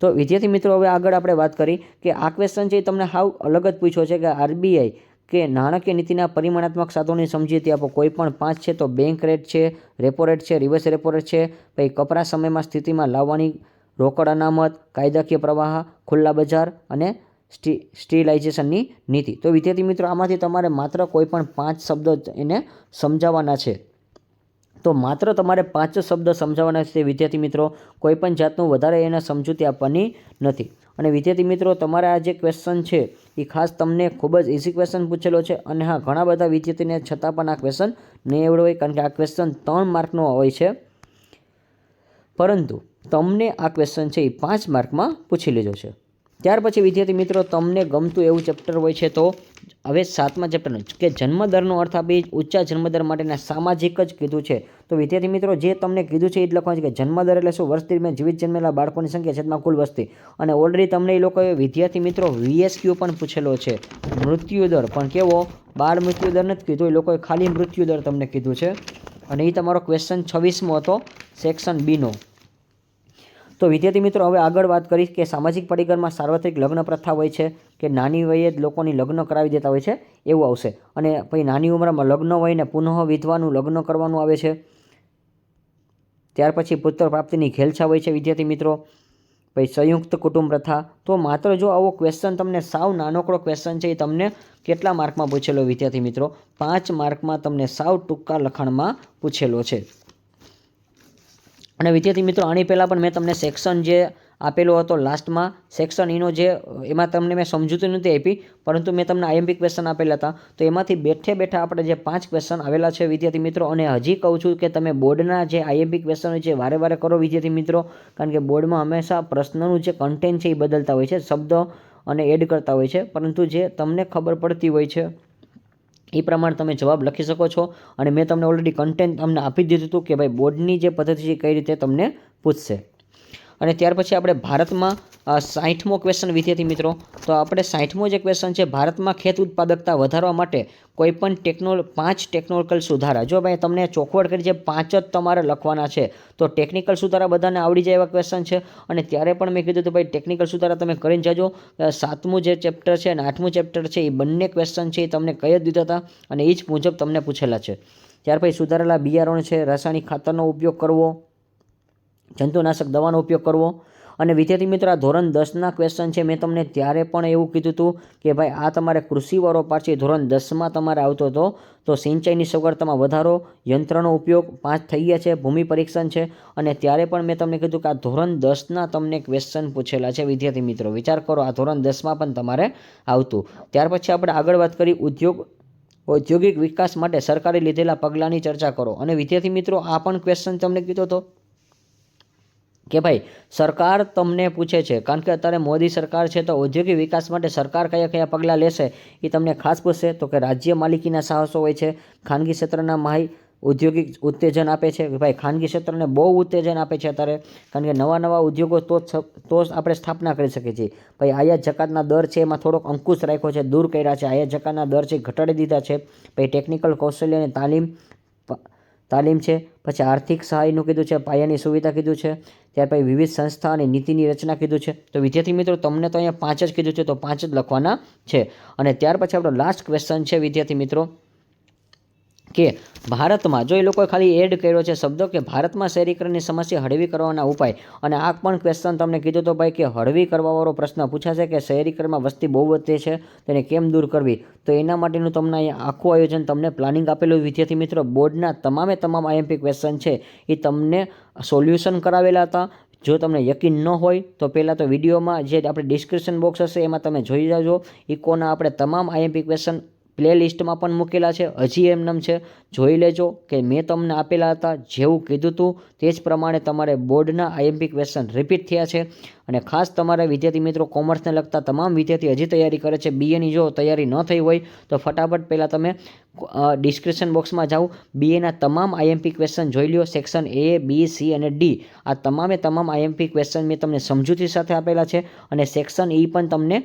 તો વિદ્યાર્થી મિત્રો હવે આગળ આપણે વાત કરી કે આ ક્વેશ્ચન છે એ તમને હાવ અલગ જ પૂછ્યો છે કે RBI કે નાણાકીય નીતિના પરિમાણાત્મક સાધનોની સમજૂતી આપો. કોઈ પણ 5 છે તો બેંક રેટ છે, રેપો રેટ છે, રિવર્સ રેપો રેટ છે, પછી કપરા સમયમાં સ્થિતિમાં લાવવાની રોકડ અનામત, કાયદાકીય પ્રવાહ, ખુલ્લા બજાર અને સ્ટીલાઇઝેશનની નીતિ. તો વિદ્યાર્થી મિત્રો આમાંથી તમારે માત્ર કોઈ પણ 5 શબ્દો એને સમજાવવાના છે. તો માત્ર તમારે 5 શબ્દ સમજાવવાના છે વિદ્યાર્થી મિત્રો. કોઈ પણ જાતનું વધારે એને સમજૂતી આપવાની નથી. અને વિદ્યાર્થી મિત્રો તમારે આ જે ક્વેશ્ચન છે એ ખાસ તમને ખૂબ જ ઇઝી ક્વેશ્ચન પૂછેલો છે. અને હા, ઘણા બધા વિદ્યાર્થીને છતાં પણ આ ક્વેશ્ચન નહીં આવડે હોય, કારણ કે આ ક્વેશ્ચન 3 માર્કનો હોય છે, પરંતુ તમને આ ક્વેશ્ચન છે એ 5 માર્કમાં પૂછી લીધો છે. ત્યાર પછી વિદ્યાર્થી મિત્રો તમને ગમતું એવું ચેપ્ટર હોય છે તો હવે 7મા ચેપ્ટરનું કે જન્મદરનો અર્થ આપી ઊંચા જન્મદર માટેના સામાજિક જ કીધું છે. તો વિદ્યાર્થી મિત્રો જે તમને કીધું છે એ જ લખવાનું છે કે જન્મદર એટલે શું? વર્ષ દરમિયાન જીવિત જન્મેલા બાળકોની સંખ્યા છેદમાં કુલ વસ્તી. અને ઓલરેડી તમને એ લોકોએ વિદ્યાર્થી મિત્રો VSQ પણ પૂછેલો છે. મૃત્યુદર પણ કેવો? બાળ મૃત્યુદર નથી કીધું, એ લોકોએ ખાલી મૃત્યુદર તમને કીધું છે. અને એ તમારો ક્વેશ્ચન 26મો હતો સેક્શન બીનો. તો વિદ્યાર્થી મિત્રો હવે આગળ વાત કરીશ કે સામાજિક પરિગણમાં સાર્વત્રિક લગ્ન પ્રથા હોય છે કે નાની વયે જ લોકોની લગ્ન કરાવી દેતા હોય છે એવું આવશે. અને પછી નાની ઉંમરમાં લગ્ન હોય ને પુનઃ વિધવાનું લગ્ન કરવાનું આવે છે. ત્યાર પછી પુત્ર પ્રાપ્તિની ઘેલછા હોય છે વિદ્યાર્થી મિત્રો. પછી સંયુક્ત કુટુંબ પ્રથા. તો માત્ર જો આવો ક્વેશ્ચન તમને સાવ નાનકડો ક્વેશ્ચન છે એ તમને કેટલા માર્કમાં પૂછેલો વિદ્યાર્થી મિત્રો? 5 માર્કમાં તમને સાવ ટૂંકા લખાણમાં પૂછેલો છે. અને વિદ્યાર્થી મિત્રો આની પહેલાં પણ મેં તમને સેક્શન જે આપેલો હતો લાસ્ટમાં સેક્શન ઈનો જે એમાં તમને મેં સમજૂતી નથી આપી, પરંતુ મેં તમને આઈએમપી ક્વેશ્ચન આપેલા હતા. તો એમાંથી બેઠા આપણે જે 5 ક્વેશ્ચન આવેલા છે વિદ્યાર્થી મિત્રો. અને હજી કહું છું કે તમે બોર્ડના જે આઈએમપી ક્વેશ્ચન હોય છે વારે કરો વિદ્યાર્થી મિત્રો, કારણ કે બોર્ડમાં હંમેશા પ્રશ્નનું જે કન્ટેન્ટ છે એ બદલતા હોય છે, શબ્દ અને એડ કરતા હોય છે, પરંતુ જે તમને ખબર પડતી હોય છે એ પ્રમાણે તમે જવાબ લખી શકો છો. અને મેં તમને ઓલરેડી કન્ટેન્ટ તમને આપી દીધું હતું કે ભાઈ બોર્ડની જે પદ્ધતિ છે કઈ રીતે તમને પૂછશે. અને ત્યાર પછી આપણે ભારતમાં 60મો ક્વેશ્ચન વિદ્યાર્થી મિત્રો, તો આપણે 60મો જે ક્વેશ્ચન છે, ભારતમાં ખેત ઉત્પાદકતા વધારવા માટે કોઈપણ 5 ટેકનોલોજીકલ સુધારા. જો ભાઈ તમને ચોખવટ કરી છે 5 જ તમારે લખવાના છે, તો ટેકનિકલ સુધારા બધાને આવડી જાય એવા ક્વેશ્ચન છે. અને ત્યારે પણ મેં કીધું તો ભાઈ ટેકનિકલ સુધારા તમે કરીને જાજો. 7મું જે ચેપ્ટર છે અને 8મું ચેપ્ટર છે, એ બંને ક્વેશ્ચન છે એ તમને કહી જ દીધા હતા અને એ જ મુજબ તમને પૂછેલા છે. ત્યાર પછી સુધારેલા બિયારણ છે, રાસાયણિક ખાતરનો ઉપયોગ કરવો, જંતુનાશક દવાનો ઉપયોગ કરવો. અને વિદ્યાર્થી મિત્રો, આ ધોરણ 10ના ક્વેશ્ચન છે. મેં તમને ત્યારે પણ એવું કીધું હતું કે ભાઈ આ તમારે કૃષિવાળો પાઠ છે, ધોરણ 10માં તમારે આવતો હતો. તો સિંચાઈની સગવડતામાં વધારો, યંત્રનો ઉપયોગ 5 થઈ ગયા છે, ભૂમિ પરીક્ષણ છે. અને ત્યારે પણ મેં તમને કીધું કે આ ધોરણ 10ના તમને ક્વેશ્ચન પૂછેલા છે વિદ્યાર્થી મિત્રો. વિચાર કરો, આ ધોરણ 10માં પણ તમારે આવતું. ત્યાર પછી આપણે આગળ વાત કરી ઔદ્યોગિક વિકાસ માટે સરકારે લીધેલા પગલાંની ચર્ચા કરો. અને વિદ્યાર્થી મિત્રો, આ પણ ક્વેશ્ચન તમને કીધો હતો કે ભાઈ સરકાર તમને પૂછે છે, કારણ કે અત્યારે મોદી સરકાર છે, તો ઔદ્યોગિક વિકાસ માટે સરકાર કયા કયા પગલાં લેશે એ તમને ખાસ પૂછશે. તો કે રાજ્ય માલિકીના સાહસો હોય છે, ખાનગી ક્ષેત્રના ઔદ્યોગિક ઉત્તેજન આપે છે. ભાઈ ખાનગી ક્ષેત્રને બહુ ઉત્તેજન આપે છે અત્યારે, કારણ કે નવા ઉદ્યોગો તો જ આપણે સ્થાપના કરી શકીએ છીએ. ભાઈ આયાત જકાતના દર છે એમાં થોડોક અંકુશ રાખ્યો છે, દૂર કર્યા છે. આયાત જકાતના દર છે ઘટાડી દીધા છે. ભાઈ ટેકનિકલ કૌશલ્ય અને તાલીમ છે. પછી આર્થિક સહાયનું કીધું છે, પાયાની સુવિધા કીધું છે. ત્યાર પછી વિવિધ સંસ્થા અને નીતિની રચના કીધું છે. તો વિદ્યાર્થી મિત્રો, તમને તો અહીંયા 5 જ કીધું છે, તો 5 જ લખવાના છે. અને ત્યાર પછી આપણો લાસ્ટ ક્વેશ્ચન છે વિદ્યાર્થી મિત્રો કે ભારતમાં, જો એ લોકોએ ખાલી એડ કર્યો છે શબ્દો કે ભારતમાં શહેરીકરણની સમસ્યા હળવી કરવાના ઉપાય. અને આ પણ ક્વેશ્ચન તમને કીધું તો ભાઈ કે હળવી કરવાવાળો પ્રશ્ન પૂછાશે કે શહેરીકરણમાં વસ્તી બહુ વધે છે, તેને કેમ દૂર કરવી. તો એના માટેનું તમને અહીંયા આખું આયોજન, તમને પ્લાનિંગ આપેલું વિદ્યાર્થી મિત્રો. બોર્ડના તમામ આઈએમપી ક્વેશ્ચન છે એ તમને સોલ્યુશન કરાવેલા હતા. જો તમને યકીન ન હોય તો પહેલાં તો વિડીયોમાં જે આપણે ડિસ્ક્રિપ્શન બોક્સ હશે એમાં તમે જોઈ જાજો. ઇકોના આપણે તમામ આઈએમપી ક્વેશ્ચન પ્લે લિસ્ટમાં પણ મૂકેલા છે, હજી એમનેમ છે, જોઈ લેજો કે મેં તમને આપેલા હતા. જેવું કીધું હતું તે જ પ્રમાણે તમારે બોર્ડના આઈએમપી ક્વેશ્ચન રિપીટ થયા છે. અને ખાસ તમારે વિદ્યાર્થી મિત્રો, કોમર્સને લગતા તમામ વિદ્યાર્થી હજી તૈયારી કરે છે, બીએની જો તૈયારી ન થઈ હોય તો ફટાફટ પહેલાં તમે ડિસ્ક્રિપ્શન બોક્સમાં જાઓ, બીએના તમામ આઈએમપી ક્વેશ્ચન જોઈ લો. સેક્શન A, B, C અને D આ તમામ આઈએમપી ક્વેશ્ચન મેં તમને સમજૂતી સાથે આપેલા છે. અને સેક્શન E પણ તમને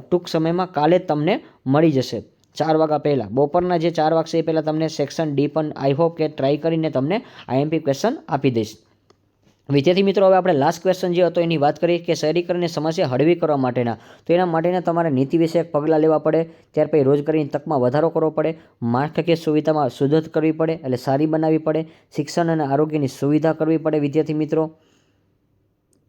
ટૂંક સમયમાં કાલે જ તમને મળી જશે, 4 વાગ્યા પહેલાં. બપોરના જે 4 વાગશે એ પહેલાં તમને સેક્શન D પણ આઈ હોપ કે ટ્રાય કરીને તમને આઈએમપી ક્વેશ્ચન આપી દઈશ. વિદ્યાર્થી મિત્રો, હવે આપણે લાસ્ટ ક્વેશ્ચન જે હતો એની વાત કરીએ કે શહેરીકરણની સમસ્યા હળવી કરવા માટેના. તો એના માટેના તમારે નીતિ વિષયક પગલાં લેવા પડે. ત્યાર પછી રોજગારીની તકમાં વધારો કરવો પડે, માળખાકીય સુવિધામાં સુધાર કરવી પડે, એટલે સારી બનાવવી પડે, શિક્ષણ અને આરોગ્યની સુવિધા કરવી પડે વિદ્યાર્થી મિત્રો.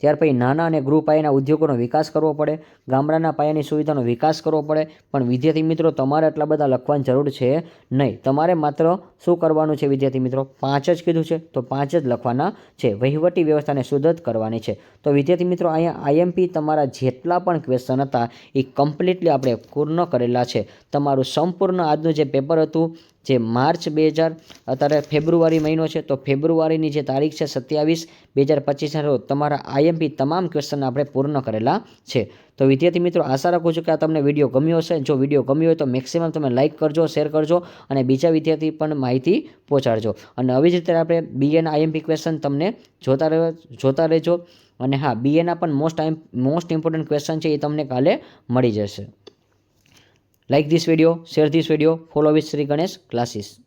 ત્યાર પછી નાના અને ગૃહ પાયાના ઉદ્યોગોનો વિકાસ કરવો પડે, ગામડાના પાયાની સુવિધાનો વિકાસ કરવો પડે. પણ વિદ્યાર્થી મિત્રો, તમારે એટલા બધા લખવાની જરૂર છે નહીં. તમારે માત્ર શું કરવાનું છે વિદ્યાર્થી મિત્રો, 5 જ કીધું છે, તો 5 જ લખવાના છે. વહીવટી વ્યવસ્થાને સુદ્ધત કરવાની છે. તો વિદ્યાર્થી મિત્રો, અહીંયા આઈએમપી તમારા જેટલા પણ ક્વેશ્ચન હતા એ કમ્પ્લીટલી આપણે પૂર્ણ કરેલા છે. તમારું સંપૂર્ણ આજનું જે પેપર હતું, જે માર્ચ 2000 અત્યારે ફેબ્રુઆરી મહિનો છે, તો ફેબ્રુઆરીની જે તારીખ છે 27/2025ના રોજ તમારા આઈએમપી તમામ ક્વેશ્ચન આપણે પૂર્ણ કરેલા છે. તો વિદ્યાર્થી મિત્રો, આશા રાખું છું કે આ તમને વિડીયો ગમ્યો હશે. જો વિડીયો ગમ્યો હોય તો મેક્સિમમ તમે લાઇક કરજો, શેર કરજો અને બીજા વિદ્યાર્થી પણ માહિતી પહોંચાડજો. અને આવી જ રીતે આપણે બીએના આઈએમપી ક્વેશ્ચન તમને જોતા રહેજો. અને હા, બીએના પણ મોસ્ટ ઇમ્પોર્ટન્ટ ક્વેશ્ચન છે એ તમને કાલે મળી જશે. Like this video, share this video, follow with Sri Ganesh Classes.